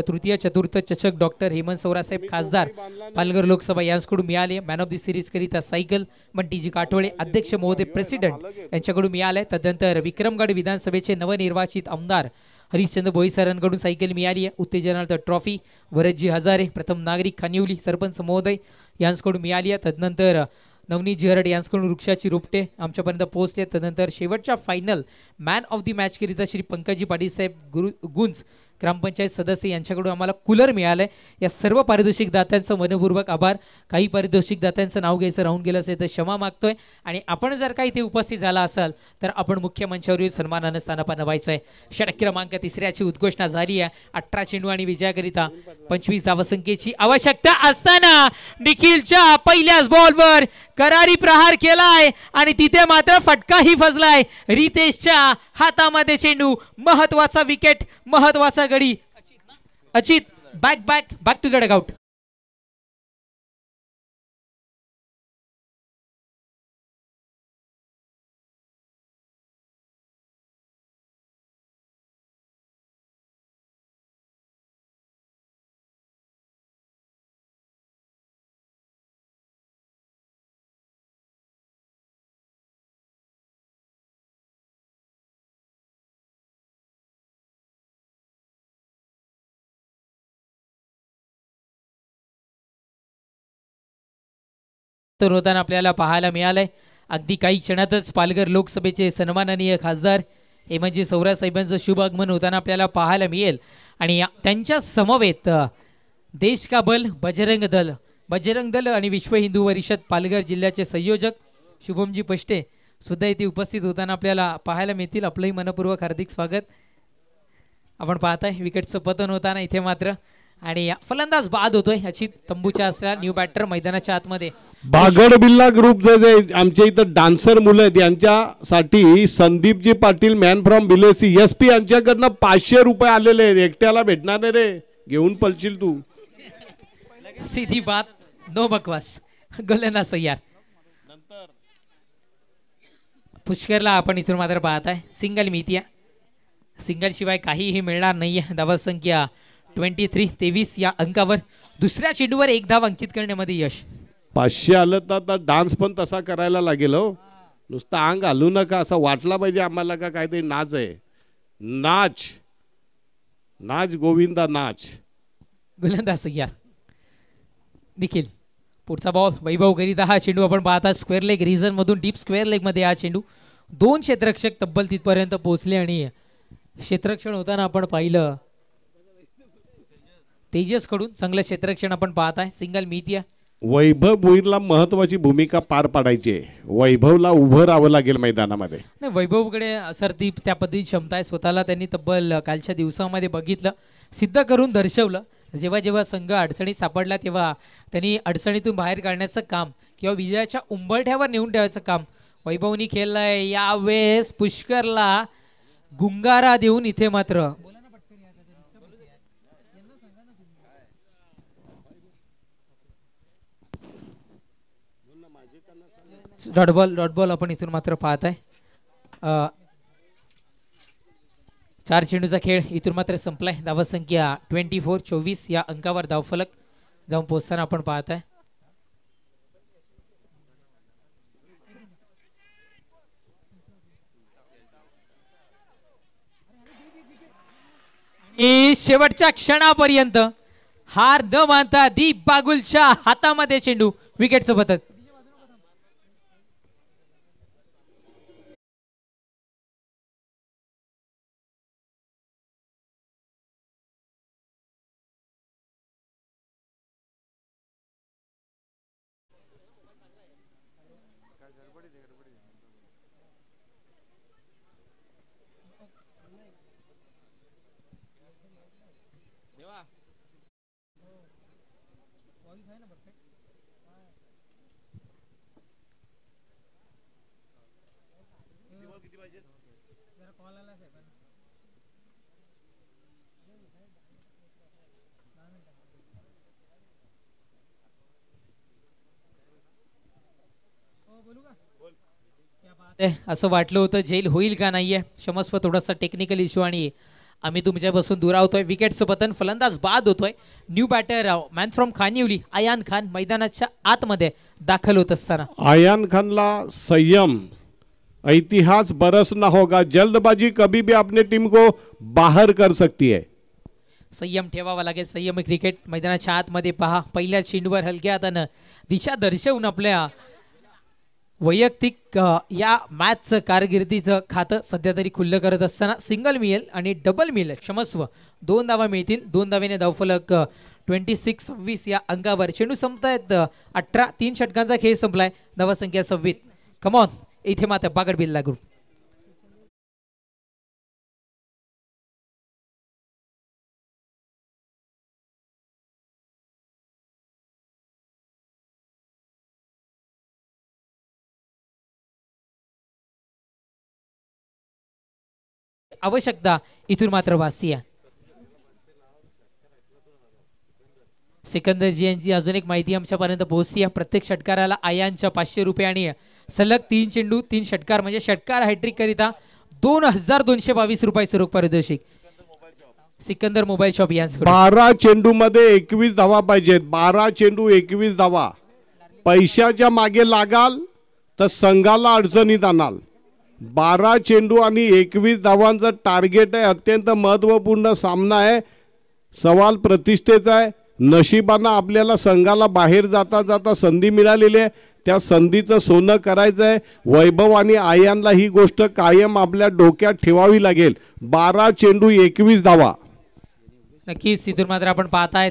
तृतीय चतुर्थ चषक डॉक्टर हेमंत सौरासाहेब खासदार पालघर लोकसभा यांच्याकडून मिळाले. मॅन ऑफ दी सिरीज करिता सायकल बंटीजी काठोळे अध्यक्ष महोदय प्रेसिडेंट यांच्याकडून मिळाले. तदनंतर विक्रमगड विधानसभेचे नवनिर्वाचित आमदार हरिश्चंद्र भोई सरांकडून सायकल मिळाली आहे. उत्तेजनार्थ ट्रॉफी वरदजी हजारे प्रथम नागरिक खानिवली सरपंच महोदय यांच्याकडून मिळाली आहे. तदनंतर नवनीत जिहरड यांच्याकडून वृक्षाची रोपटे आमच्यापर्यंत पोहोचले. तदनंतर शेवटच्या final man of the match करिता श्री पंकजी पाटील साहेब गुंज ग्रामपंचायत सदस्य यांच्याकडून आम्हाला कूलर मिळालंय. या सर्व पारितोषिक दात्यांचं मनपूर्वक आभार. काही पारितोषिक दात्यांचं नाव घ्यायचं राहून गेलं असेल तर क्षमा मागतोय. आणि आपण जर काही ते उपस्थित झाला असाल तर आपण मुख्य मंचावरील सन्मानानं स्थानापन्न व्हायचंय. षटक क्रमांक 3ची उद्घोषणा झाली आहे. 18 चेंडू आणि विजयाकरिता 25 धावसंख्येची आवश्यकता असताना निखिलच्या पहिल्याच बॉलवर करारी प्रहार केलाय आणि तिथे मात्र फटकाही फसलाय. रितेशच्या हातामध्ये चेंडू, महत्वाचा विकेट, महत्वाचा गडी. अचित बॅक टू द डगआउट. तर होताना आपल्याला पाहायला मिळालंय. अगदी काही क्षणातच पालघर लोकसभेचे सन्माननीय खासदार हेमंतजी सौरा साहेबांचं शुभ आगमन होताना आपल्याला पाहायला मिळेल. आणि त्यांच्या समवेत देश का बल बजरंग दल आणि विश्व हिंदू परिषद पालघर जिल्ह्याचे संयोजक शुभमजी पष्टे सुद्धा इथे उपस्थित होताना आपल्याला पाहायला मिळतील. आपलंही मनपूर्वक हार्दिक स्वागत. आपण पाहताय विकेटचं पतन होताना इथे मात्र आणि फलंदाज बाद होतोय. अचित तंबूच्या असल्या न्यू बॅटर मैदानाच्या आतमध्ये. बागड बिल्ला ग्रुप जे आमच्या इथं डान्सर मुलं आहेत यांच्यासाठी Sandeepji Patil man from बिलेसी SP यांच्याकडनं 500 रुपये आलेले आहेत. एकट्याला भेटणार नाही रे, घेऊन पळशील तू. सीधी बात, नो बकवास. गोलंदाज सय्यार. पुष्करला आपण इथून मात्र पाहताय सिंगल मिळतीये. सिंगल शिवाय काहीही मिळणार नाहीये. धावसंख्या 23 या अंकावर दुसऱ्या चेंडूवर 1 धाव अंकित करण्यामध्ये यश. 500 आलं तर डान्स पण तसा करायला लागेल हो. नुसतं अंग घालू नका, असं वाटला पाहिजे आम्हाला का काहीतरी नाच आहे. नाच नाच गोविंदा नाच. गोलंदाज सय्यार. निखिल. पुढचा बॉल वैभव करीता हा चेंडू आपण पाहता स्क्वेअर लेग रिजन मधून डीप स्क्वेअर लेग मध्ये हा चेंडू. 2 क्षेत्ररक्षक तब्बल तिथपर्यंत पोहोचले आणि क्षेत्ररक्षण होताना आपण पाहिलं तेजस कडून चांगलं क्षेत्ररक्षण आपण पाहताय. सिंगल मिळतीये. वैभव भोईरला महत्वाची भूमिका पार पाडायची आहे. वैभवला उभं राहावं लागेल मैदानामध्ये. नाही, वैभवकडे सर ती त्या पद्धतीची क्षमता आहे. स्वतःला त्यांनी तब्बल कालच्या दिवसामध्ये बघितलं, सिद्ध करून दर्शवलं. जेव्हा जेव्हा संघ अडचणीत सापडला तेव्हा त्यांनी अडचणीतून बाहेर काढण्याचं काम किंवा विजयाच्या उंबरठ्यावर नेऊन ठेवायचं काम वैभवनी केलंय. यावेळेस पुष्करला गुंगारा देऊन इथे मात्र डॉट बॉल आपण इथून मात्र पाहत आहे. 4 चेंडूचा खेळ इथून मात्र संपलाय. धावसंख्या 24 या अंकावर धावफलक जाऊन पोहोचताना आपण पाहत आहे. शेवटच्या क्षणापर्यंत हार न मानता दीप बागुलच्या हातामध्ये चेंडू विकेट सोबत. असं वाटलं होतं जेल होईल का नाहीये. क्षमस्व थोडासा टेक्निकल इश्यू आणि आम्ही तुमच्यापासून दूर आवतोय. विकेटचं पतन फलंदाज बाद होतोय. New batter man from Khanivali Ayan Khan मैदानाच्या आतमध्ये दाखल होत असताना अयान खानला संयम, इतिहास बरसना होगा, जल्दबाजी कभी भी अपने टीम को बाहर कर सकती है. संयम ठेवावा लागेल. संयम क्रिकेट मैदानाच्या आतमध्ये पहा. पहिल्या चेंडूवर हलक्या हातानं दिशा दर्शवून आपल्या वैयक्तिक या मॅचचं कारकिर्दीचं खातं सध्या तरी खुल्लं करत असताना सिंगल मिळेल आणि डबल मिळेल. क्षमस्व 2 धावा मिळतील. 2 धावेने धावफलक 26 या अंकावर. चेंडू संपतायत 18. 3 षटकांचा खेळ संपलाय. धावसंख्या 26. कमॉन इथे मात्र बागड बिल लागू. आवश्यकता इथून मात्र भासती आहे. सिकंदर जी यांची अजून एक माहिती आमच्यापर्यंत पोहोचती आहे. प्रत्येक षटकाराला आयांच्या 500 रुपये आणि सलग 3 चेंडू 3 षटकार म्हणजे षटकार हॅट्रिक करिता 2222 रुपये स्वरूप पारितोषिक. सिकंदर मोबाईल शॉप यांच्याकडे 12 चेंडू मध्ये 21 धावा पाहिजेत. 12 चेंडू 21 धावा. पैशाच्या मागे लागाल तर संघाला अडचणीत आणाल. 12 चेंडू आणि 21 धावांचं टार्गेट आहे. अत्यंत महत्वपूर्ण सामना आहे. सवाल प्रतिष्ठेचा आहे. नशिबानं आपल्याला संघाला बाहेर जाता जाता संधी मिळालेली आहे. त्या संधीचं सोनं करायचं आहे. वैभव आणि आयांना ही गोष्ट कायम आपल्या डोक्यात ठेवावी लागेल. 12 चेंडू 21 धावा. नक्कीच इथून मात्र आपण पाहताय.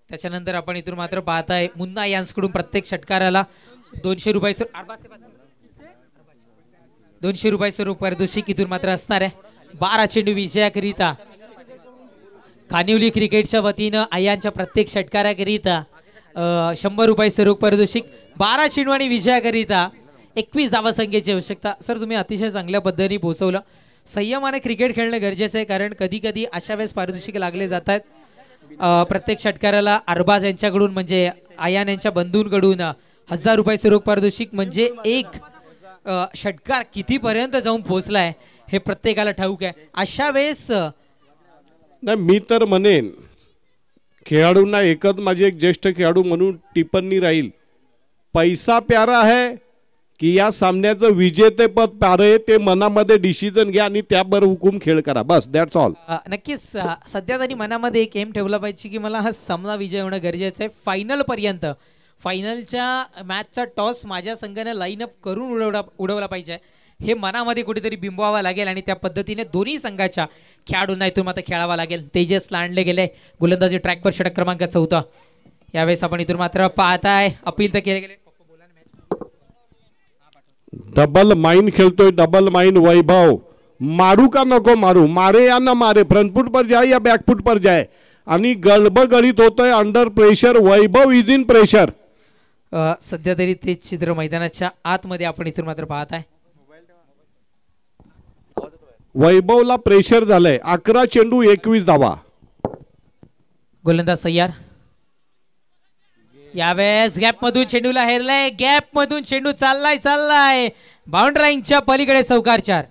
त्याच्यानंतर आपण इथून मात्र पाहताय मुन्ना यांकडून प्रत्येक षटकाराला 200 रुपये 200 रुपये स्वरूप पारितोषिक इथून मात्र असणार आहे. 12 चेंडू विजयाकरिता खानिवली क्रिकेटच्या वतीनं आयांच्या प्रत्येक षटकाराकरिता 100 रुपये स्वरूप पारितोषिक. 12 चेंडू आणि विजयाकरिता 21 धावसंख्येची आवश्यकता. सर तुम्ही अतिशय चांगल्या पद्धतीने पोहोचवलं. संयमाने क्रिकेट खेळणं गरजेचं आहे कारण कधी कधी अशा वेळेस पारितोषिक लागले जात आहेत. प्रत्येक षटकाराला अरबाज यांच्याकडून म्हणजे आयान यांच्या बंधूंकडून 1000 रुपये स्वरूप पारितोषिक म्हणजे एक षटकार कितीपर्यंत जाऊन पोहोचलाय हे प्रत्येकाला ठाऊक आहे. अशा वेळेस नाही मी तर म्हणेन खेळाडूंना एकच माझे एक ज्येष्ठ खेळाडू म्हणून टिप्पणी राहील. पैसा प्यारा है की या सामन्याचं विजेतेपद प्यारं आहे ते मनामध्ये डिसिजन घ्या आणि त्यावर हुकूम खेळ करा. बस दॅट्स ऑल. नक्कीच सध्या तरी मनामध्ये एक एम ठेवला पाहिजे की मला हा सामना विजय होणं गरजेचं आहे. फायनल पर्यंत फायनलच्या मॅचचा टॉस माझ्या संघाने लाईनअप करून उडवला पाहिजे हे मनामध्ये कुठेतरी बिंबवावं लागेल आणि त्या पद्धतीने दोन्ही संघाच्या खेळाडूंना इथून मात्र खेळावं लागेल. तेजसला आणले गेले गोलंदाजी ट्रॅकवर षटक क्रमांक 14. यावेळेस आपण इथून मात्र पाहताय अपील तर केले गेले. डबल माइन खेलतोय. डबल माइन वैभव. मारू का नको मारू, मारे या ना मारे, फ्रंट फुट पर जाए या बैक फुट पर जाए आणि गडबडीत होतोय. Under pressure Vaibhav is in pressure. सध्या तरी ते चित्र मैदानाच्या आतमध्ये आपण इथून मात्र पाहताय. वैभवला प्रेशर झालंय. 11 चेंडू 21 धावा. गोलंदाज तयार. यावेळेस गॅप मधून चेंडूला हेरलाय, गॅप मधून चेंडू चाललाय बाउंड्री लाईनच्या पलीकडे चौकार 4.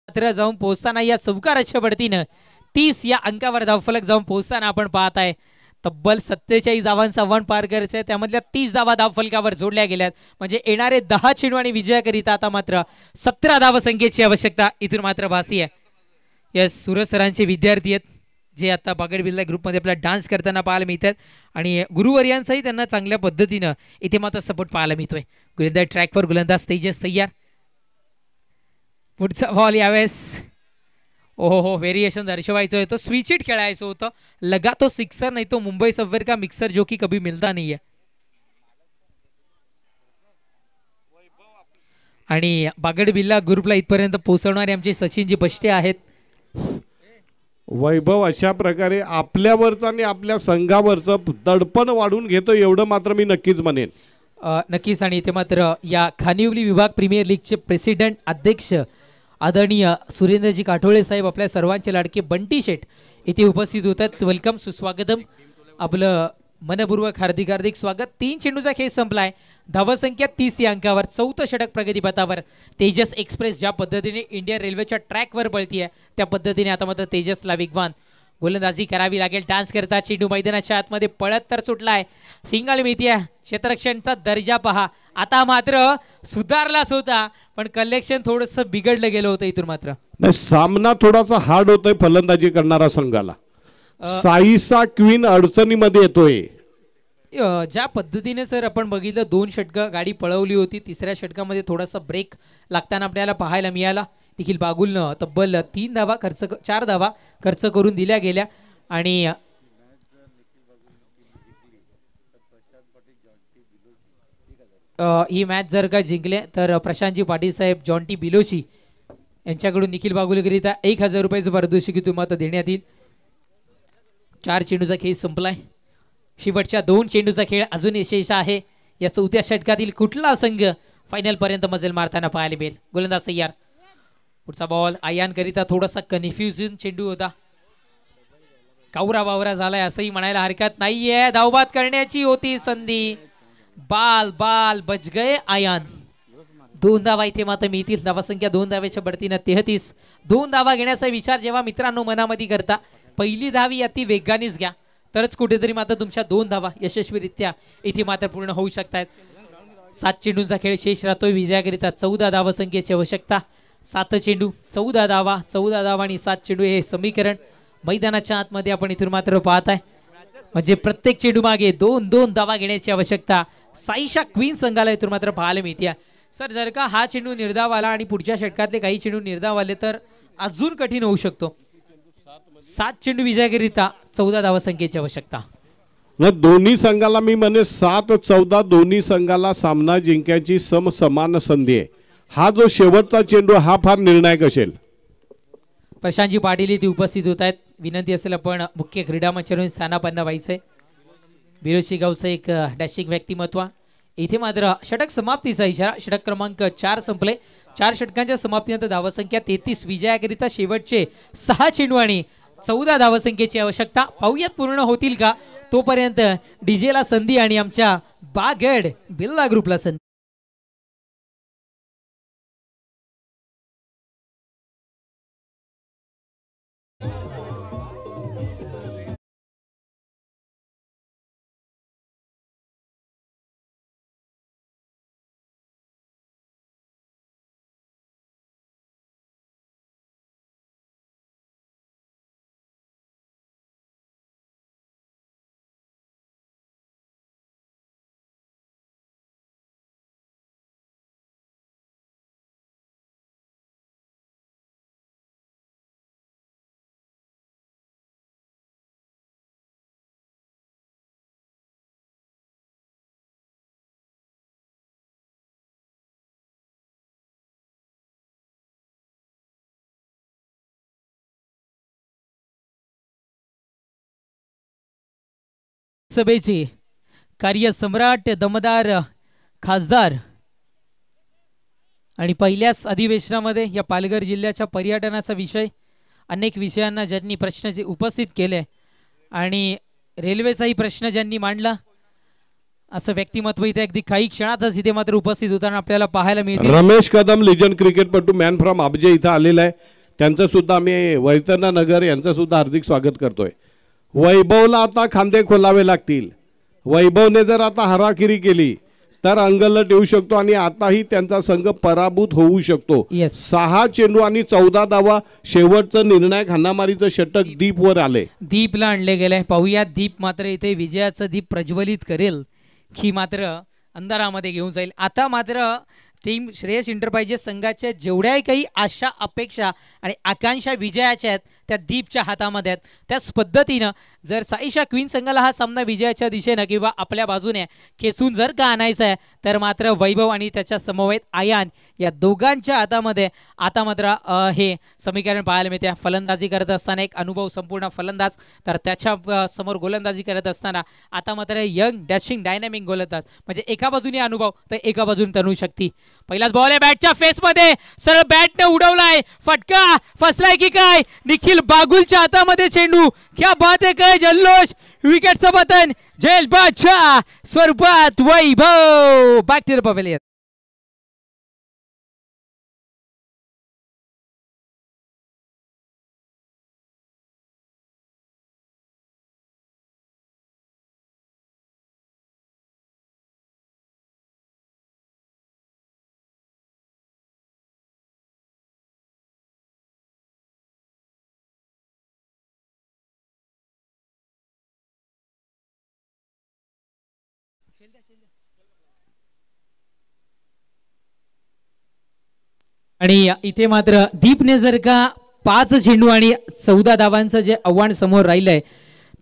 मात्र जाऊन पोहोचताना या चौकाराच्या बढतीनं 30 या अंकावर धावफलक जाऊन पोहोचताना आपण पाहत आहे तब्बल 47 धावांचा वन पार करायचा आहे. त्यामधल्या 30 धावा धावफलकावर जोडल्या गेल्यात. म्हणजे येणारे 10 चेंडू आणि विजयाकरिता आता मात्र 17 धावसंख्येची आवश्यकता इथून मात्र भासती आहे. यस, सूरज सरांचे विद्यार्थी आहेत जे आता बागड बिर्ला ग्रुपमध्ये आपला डान्स करताना पाहायला मिळतात आणि गुरुवर्यांचाही त्यांना चांगल्या पद्धतीनं इथे मात्र सपोर्ट पाहायला मिळतोय. गोलंदाज ट्रॅकवर गोलंदाज तेजस तयार. पुढचा बॉल यावेळेस ओहो व्हेरिएशन दर्शवायचं होतं, स्विच इट खेळायचं होतं. लगा तो सिक्सर नाही तो मुंबई सफर का मिक्सर जो की कभी मिलता नहीं है. आणि बागड बिल्ला ग्रुपला इथपर्यंत पोहोचवणारे आमचे सचिनजी बष्टे आहेत. वैभव अशा प्रकारे आपल्यावरचं आणि आपल्या संघावरचं दडपण वाढून घेतो एवढं मात्र मी नक्कीच म्हणेन. नक्कीच. आणि इथे मात्र या खानिवली विभाग प्रीमियर लीगचे प्रेसिडेंट अध्यक्ष आदरणीय सुरेंद्रजी काठोळे साहेब आपल्या सर्वांचे लाडके बंटी शेठ इथे उपस्थित होतात. वेलकम, सुस्वागतम, आपलं मनपूर्वक हार्दिक हार्दिक स्वागत. 3 चेंडूचा खेळ संपलाय. धावसंख्या 30 या अंकावर. 4थं षटक प्रगतीपथावर. तेजस एक्सप्रेस ज्या पद्धतीने इंडियन रेल्वेच्या ट्रॅकवर पळतीये त्या पद्धतीने आता मात्र तेजसला वेगवान गोलंदाजी करावी लागेल. डान्स करता चेंडू मैदानाच्या आतमध्ये पळत तर सुटलाय. सिंगल मिळतीये. क्षेत्ररक्षणचा दर्जा पहा. आता मात्र सुधारलाच होता पण कलेक्शन थोडंसं बिघडलं गेलं होतं इथून मात्र. सामना थोडासा हार्ड होतोय फलंदाजी करणारा संघाला. साईसा क्वीन अडचणीमध्ये येतोय. ज्या पद्धतीने सर आपण बघितलं 2 षटकं गाडी पळवली होती. तिसऱ्या षटकामध्ये थोडासा ब्रेक लागताना आपल्याला पाहायला मिळाला. निखिल बागुलनं तब्बल 4 धावा खर्च करून दिल्या गेल्या. आणि ही मॅच जर का जिंकले तर प्रशांतजी पाटील साहेब जॉन्टी बिलोशी यांच्याकडून निखिल बागुलकरिता 1000 रुपयाचं पारितोषिक तुम्हाला देण्यात येईल. 4 चेंडूचा खेळ संपलाय. शेवटच्या 2 चेंडूचा खेळ अजून यशस्वी आहे. या 4थ्या षटकातील कुठला संघ फायनल पर्यंत मजल मारताना पाहायला मिळेल. गोलंदाज तयार. पुढचा बॉल आयान करिता थोडासा कन्फ्युजन चेंडू होता. कावरा वावरा झालाय असंही म्हणायला हरकत नाहीये. धावबाद करण्याची होती संधी. बाल बाल बच गए आयान. 2 धावा इथे मात्र मिळतील. धावासंख्या 2 धाव्याच्या बढतीनं 33. 2 धावा घेण्याचा विचार जेव्हा मित्रांनो मनामध्ये करता पहिली धावी अति वेगानेच घ्या तरच कुठेतरी मात्र तुमच्या 2 धावा यशस्वीरित्या इथे मात्र पूर्ण होऊ शकतात. 7 चेंडूंचा खेळ शेष राहतोय. विजयाकरिता 14 धावसंख्येची आवश्यकता. 7 चेंडू 14 धावा. 14 धावा आणि 7 चेंडू हे समीकरण मैदानाच्या आतमध्ये आपण इथून मात्र पाहत आहे. म्हणजे प्रत्येक चेंडू मागे 2-2 धावा घेण्याची आवश्यकता साईशा क्वीन संघाला इथून मात्र पाहायला मिळते. सर जर का हा चेंडू निर्धाव आला आणि पुढच्या षटकातले काही चेंडू निर्धाव आले तर अजून कठीण होऊ शकतो. 7 चेंडू विजयाकरिता 14 धावसंख्येची आवश्यकता. दोन्ही संघाला मी म्हणे 7-14 दोन्ही संघाला सामना जिंकायची समान संधी आहे. हा जो शेवटचा चेंडू हा फार निर्णायक असेल. प्रशांतजी पाटील इथे उपस्थित होत आहेत. विनंती असेल आपण मुख्य क्रीडा मंचावरून स्थानापन्न व्हायचंय. बिरोशी गावचं एक डॅशिंग व्यक्तिमत्व. इथे मात्र षटक समाप्तीचा इशारा. षटक क्रमांक 4 संपले. 4 षटकांच्या समाप्तीनंतर धावसंख्या 33. विजयाकरिता शेवटचे 6 चेंडू आणि 14 धावसंख्येची आवश्यकता. पाहुयात पूर्ण होतील का. तोपर्यंत डीजेला संधी आणि आमच्या बागड बिर्ला ग्रुपला संधी. लोकसभेचे कार्यसम्राट दमदार खासदार आणि पहिल्याच अधिवेशनामध्ये या पालघर जिल्ह्याच्या पर्यटनाचा विषय अनेक विषयांना ज्यांनी प्रश्न जे उपस्थित केले आणि रेल्वेचाही प्रश्न ज्यांनी मांडला असं व्यक्तिमत्व इथे अगदी काही क्षणातच इथे मात्र उपस्थित होताना आपल्याला पाहायला मिळते. रमेश कदम लिजंड क्रिकेटपटू मॅन फ्रॉम अबजे इथं आलेला आहे. त्यांचं सुद्धा आम्ही वैतरणा नगर यांचं सुद्धा हार्दिक स्वागत करतोय. वैभवला आता खांदे खोलावे लागतील. वैभवने जर आता हराकिरी केली तर अंगलट येऊ शकतो आणि आताही त्यांचा संघ पराभूत होऊ शकतो. 6 चेंडू आणि 14 धावा. शेवटचं निर्णायक हाणामारीचं षटक दीपवर आले. दीपला आणले गेले. पाहूया दीप मात्र इथे विजयाचं दीप प्रज्वलित करेल की मात्र अंधारामध्ये घेऊन जाईल. आता मात्र टीम श्रेयस एंटरप्राइजेस संघाच्या जेवढ्याही काही आशा अपेक्षा आणि आकांक्षा विजयाच्या आहेत त्या दीपच्या हातामध्ये आहेत. त्याच पद्धतीनं जर साईशा क्वीन संघाला हा सामना विजयाच्या दिशेनं किंवा आपल्या बाजूने खेचून जर का आणायचा आहे तर मात्र वैभव आणि त्याच्या समवेत आयान या दोघांच्या हातामध्ये आता मात्र हे समीकरण पाहायला मिळते. फलंदाजी करत असताना एक अनुभव संपूर्ण फलंदाज तर त्याच्या समोर गोलंदाजी करत असताना आता मात्र यंग डॅशिंग डायनॅमिक गोलंदाज म्हणजे एका बाजूने अनुभव तर एका बाजूने तनुशक्ती. पहिलाच बॉल आहे बॅटच्या फेसमध्ये सरळ बॅटने उडवलाय. फटका फसलाय की काय. निखिल बागुलच्या हातामध्ये चेंडू. क्या बात आहे. काय जल्लोष. विकेटचं पतन जेल बादशाह स्वरूपात वैभव बॅक टू द पवेलियन. आणि इथे मात्र दीपने जर का 5 चेंडू आणि 14 धावांचं जे आव्हान समोर राहिलंय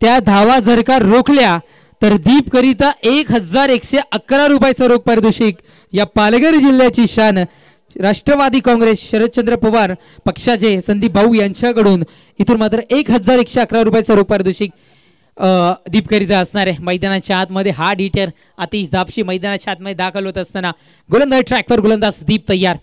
त्या धावा जर का रोखल्या तर दीप करिता 1111 रुपयाचं रोख पारितोषिक या पालघर जिल्ह्याची शान राष्ट्रवादी काँग्रेस शरदचंद्र पवार पक्षाचे संदीप भाऊ यांच्याकडून इथून मात्र 1111 रुपयाचं रोख पारितोषिक दीप करिता असणार आहे. मैदानाच्या आतमध्ये हा डिटेर अतिश दापशी मैदानाच्या आतमध्ये दाखल होत असताना गोलंदाज ट्रॅकवर गोलंदाज दीप तयार.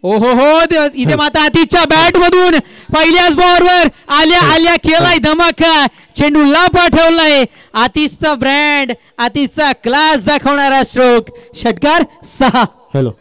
ओहो हो इथे माता आतिशच्या बॅट मधून पहिल्याच बॉलवर आल्या केलाय धमाका. चेंडूला पाठवलाय. आतिशचा ब्रँड आतिशचा क्लास दाखवणारा स्ट्रोक. षटकार 6. हॅलो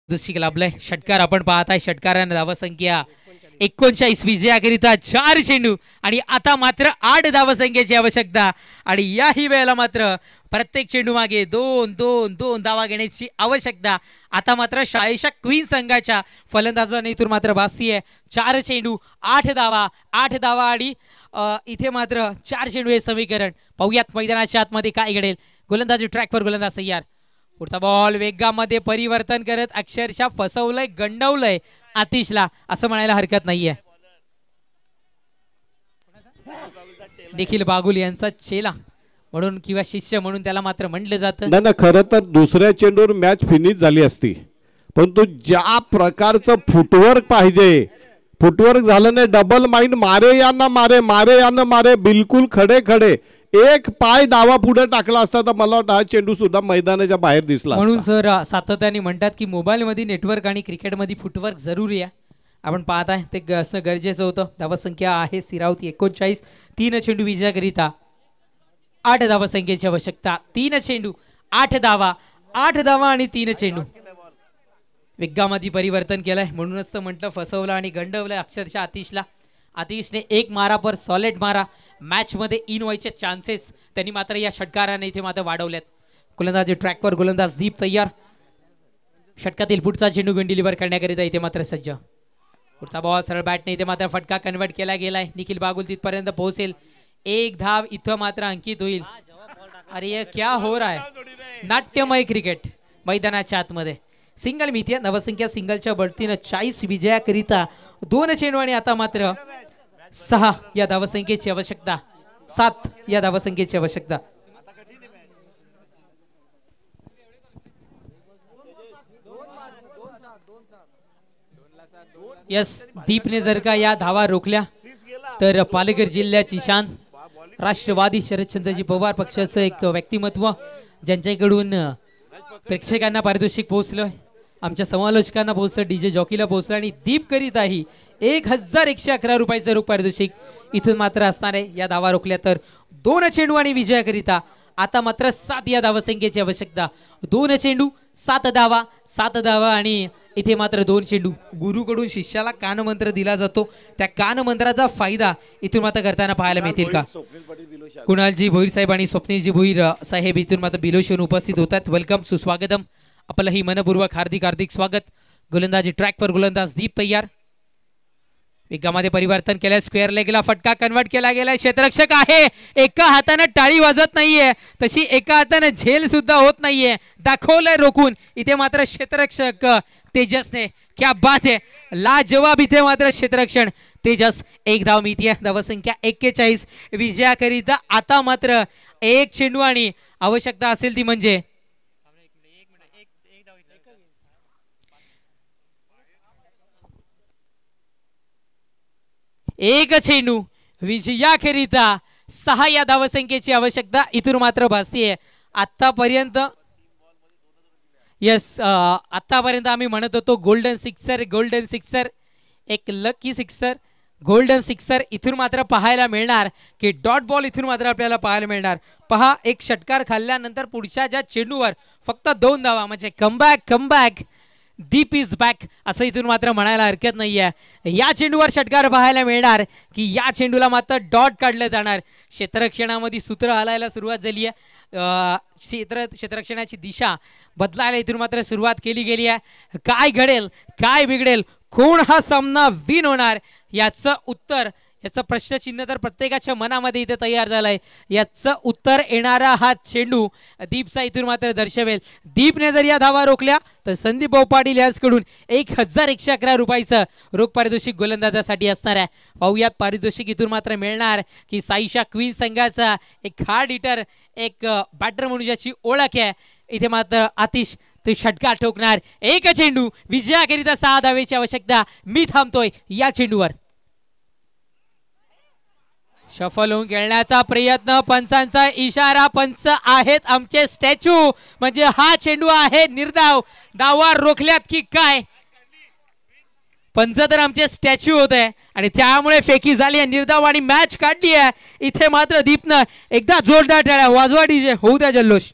दुसरी लाभलाय. षटकार आपण पाहताय. षटकाराने धावसंख्या 39 विजयाकरिता 4 चेंडू आणि आता मात्र 8 धावसंख्येची आवश्यकता आणि याही वेळेला मात्र प्रत्येक चेंडू मागे 2-2-2 धावा घेण्याची आवश्यकता. आता मात्र साईशा क्वीन संघाच्या फलंदाजाने इथून मात्र बासी आहे. 4 चेंडू 8 धावा आणि इथे मात्र 4 चेंडू हे समीकरण. पाहूयात मैदानाच्या आतमध्ये काय घडेल. गोलंदाजी ट्रॅकवर गोलंदाज तयार. पुढचा बॉल वेगामध्ये परिवर्तन करत अक्षरशः फसवलंय गंडवलंय आतिशला असं म्हणायला हरकत नाहीये. देखील बागुल यांचा चेला म्हणून किंवा शिष्य म्हणून त्याला मात्र म्हटलं जातं. नाही खरं तर दुसऱ्या चेंडूवर मॅच फिनिश झाली असती परंतु ज्या प्रकारचं फुटवर्क पाहिजे फुटवर्क झालं नाही. डबल माइंड मारे यानं मारे बिलकुल खडे एक पाय डावा पुढे टाकला असता तर मला वाटतं हा चेंडू सुद्धा मैदानाच्या बाहेर दिसला. म्हणून सर सातत्याने म्हणतात की मोबाईल मध्ये नेटवर्क आणि क्रिकेटमध्ये फुटवर्क जरुरी आहे. आपण पाहताय ते असं गरजेचं होतं. धावसंख्या आहे स्थिरावती 39. 3 चेंडू विजयाकरिता 8 धावसंख्येची आवश्यकता. 3 चेंडू 8 धावा आणि 3 चेंडू. वेगामध्ये परिवर्तन केलंय म्हणूनच तर म्हटलं फसवलं आणि गंडवलं अक्षरशः आतिशला. आतिशने एक मारा पर सॉलिड मारा मॅच मध्ये इन व्हायचे चान्सेस त्यांनी मात्र या षटकाराने इथे मात्र वाढवल्यात. गोलंदाजी ट्रॅकवर गोलंदाज दीप तयार. षटकातील पुढचा चेंडू डिलिव्हर करण्याकरिता इथे मात्र सज्ज. पुढचा बॉल सरळ बॅटने इथे मात्र फटका कन्वर्ट केला गेलाय. निखिल बागुल तिथपर्यंत पोहोचेल. एक धाव इथं मात्र अंकित होईल. अरे ये क्या हो रहा है. नाट्यमय क्रिकेट मैदानाच्या आतमध्ये. सिंगल मितीय नवसंख्या सिंगलच्या बढतीनं 40 विजयाकरिता 2 चेंडू आणि आता मात्र 6 या धावसंख्येची आवश्यकता. 7 या धावसंख्येची आवश्यकता. यस दीपने जर का या धावा रोखल्या तर पालघर जिल्ह्याची शान राष्ट्रवादी शरदचंद्रजी पवार पक्षाचं एक व्यक्तिमत्व ज्यांच्याकडून प्रेक्षकांना पारितोषिक पोहोचलं, आमच्या समालोचकांना पोहोचलं, डीजे जॉकीला पोहोचलं आणि दीप करीताही 1111 रुपयाचं रोख पारितोषिक इथून मात्र असणार आहे. या धावा रोखल्या तर 2 चेंडू आणि विजयाकरिता आता मात्र 7 या धावसंख्येची आवश्यकता. 2 चेंडू 7 धावा आणि इथे मात्र 2 चेंडू. गुरुकडून शिष्याला कानमंत्र दिला जातो, त्या कानमंत्राचा फायदा इथून मात्र करताना पाहायला मिळतील का. कुणालजी भोईर साहेब आणि स्वप्नीलजी भोईर साहेब इथून मात्र बिलोशन उपस्थित होतात. वेलकम, सुस्वागतम, आपलंही मनपूर्वक हार्दिक स्वागत. गोलंदाजी ट्रॅकवर गोलंदाज दीप तयार. वेगामध्ये परिवर्तन केलं. स्क्वेअर लेगला फटका कन्वर्ट केला गेला. क्षेत्ररक्षक आहे, एका हाताने टाळी वाजत नाहीये, तशी एका हाताने झेल सुद्धा होत नाहीये. दाखवलंय रोखून. इथे मात्र क्षेत्ररक्षक तेजसने, क्या बात आहे, लाजवाब इथे मात्र क्षेत्ररक्षण तेजस. 1 धाव मिळतीये. धावसंख्या 41. विजयाकरिता आता मात्र 1 चेंडू आणि आवश्यकता असेल ती म्हणजे 1 चेंडू. विजयाकरिता 6 या धावसंख्येची आवश्यकता इथून मात्र भासतीये. आतापर्यंत यस आतापर्यंत आम्ही म्हणत होतो गोल्डन सिक्सर, एक लकी सिक्सर, गोल्डन सिक्सर इथून मात्र पाहायला मिळणार की डॉट बॉल इथून मात्र आपल्याला पाहायला मिळणार. पहा, एक षटकार खाल्ल्यानंतर पुढच्या ज्या चेंडूवर फक्त 2 धावा म्हणजे कमबॅक दीप इज बॅक असं इथून मात्र म्हणायला हरकत नाहीये. या चेंडूवर षटकार पाहायला मिळणार की या चेंडूला मात्र डॉट काढलं जाणार. क्षेत्ररक्षणामध्ये सूत्र हलायला सुरुवात झाली आहे. क्षेत्ररक्षणाची दिशा बदलायला इथून मात्र सुरुवात केली गेली आहे. काय घडेल, काय बिघडेल, कोण हा सामना विन होणार याचं उत्तर, याचं प्रश्नचिन्ह तर प्रत्येकाच्या मनामध्ये इथे तयार झालंय. याचं उत्तर येणारा हा चेंडू दीपचा इथून मात्र दर्शवेल. दीपने जर या धावा रोखल्या तर संदीप भाऊ पाटील यांच्याकडून 1111 रुपयाचं रोख पारितोषिक गोलंदाजासाठी असणार आहे. पाहूयात पारितोषिक इथून मात्र मिळणार की साईशा क्वीन संघाचा एक हार्ड हिटर, एक बॅटर म्हणून ज्याची ओळख आहे. इथे मात्र आतिश ते षटकार ठोकणार. 1 चेंडू. विजयाकरिता 6 धावेची आवश्यकता. मी थांबतोय या चेंडूवर. शफल होऊन खेळण्याचा प्रयत्न, पंचांचा इशारा. पंच आहेत आमचे स्टॅच्यू, म्हणजे हा चेंडू आहे निर्धाव. धावा रोखल्यात की काय, पंच तर आमचे स्टॅच्यू होते आणि त्यामुळे फेकी झाली, निर्धाव आणि मॅच काढली आहे. इथे मात्र दीपनं एकदा जोरदार टाळ्या वाजवा डीजे, होऊ द्या जल्लोष.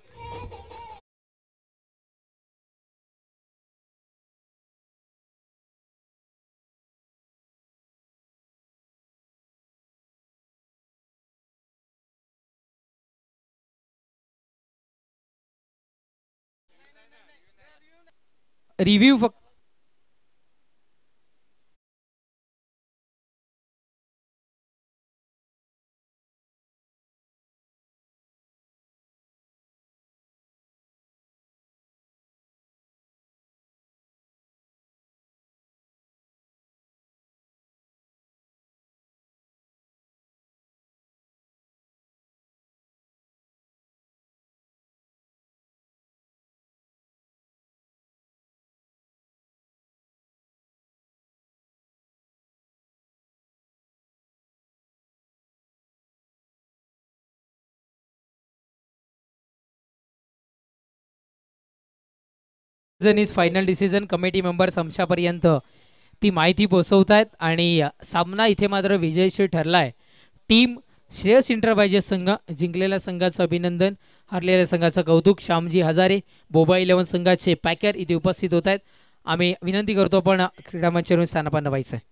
रिव्ह्यू फक्त is final decision. Committee members आमच्यापर्यंत ती माहिती पोहोचवतायत आणि सामना इथे मात्र विजयशी ठरलाय. टीम श्रेयस इंटरप्राइजेस संघ, जिंकलेल्या संघाचं अभिनंदन, हरलेल्या संघाचं कौतुक. श्यामजी हजारे बोबा 11 संघाचे पॅकर इथे उपस्थित होत आहेत. आम्ही विनंती करतो पण क्रीडा मंचावरून स्थानापन्न व्हायचं आहे.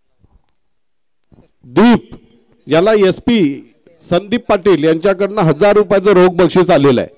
दीप याला SP संदीप पाटील यांच्याकडनं 1000 रुपयाचं रोख बक्षीस आलेलं आहे.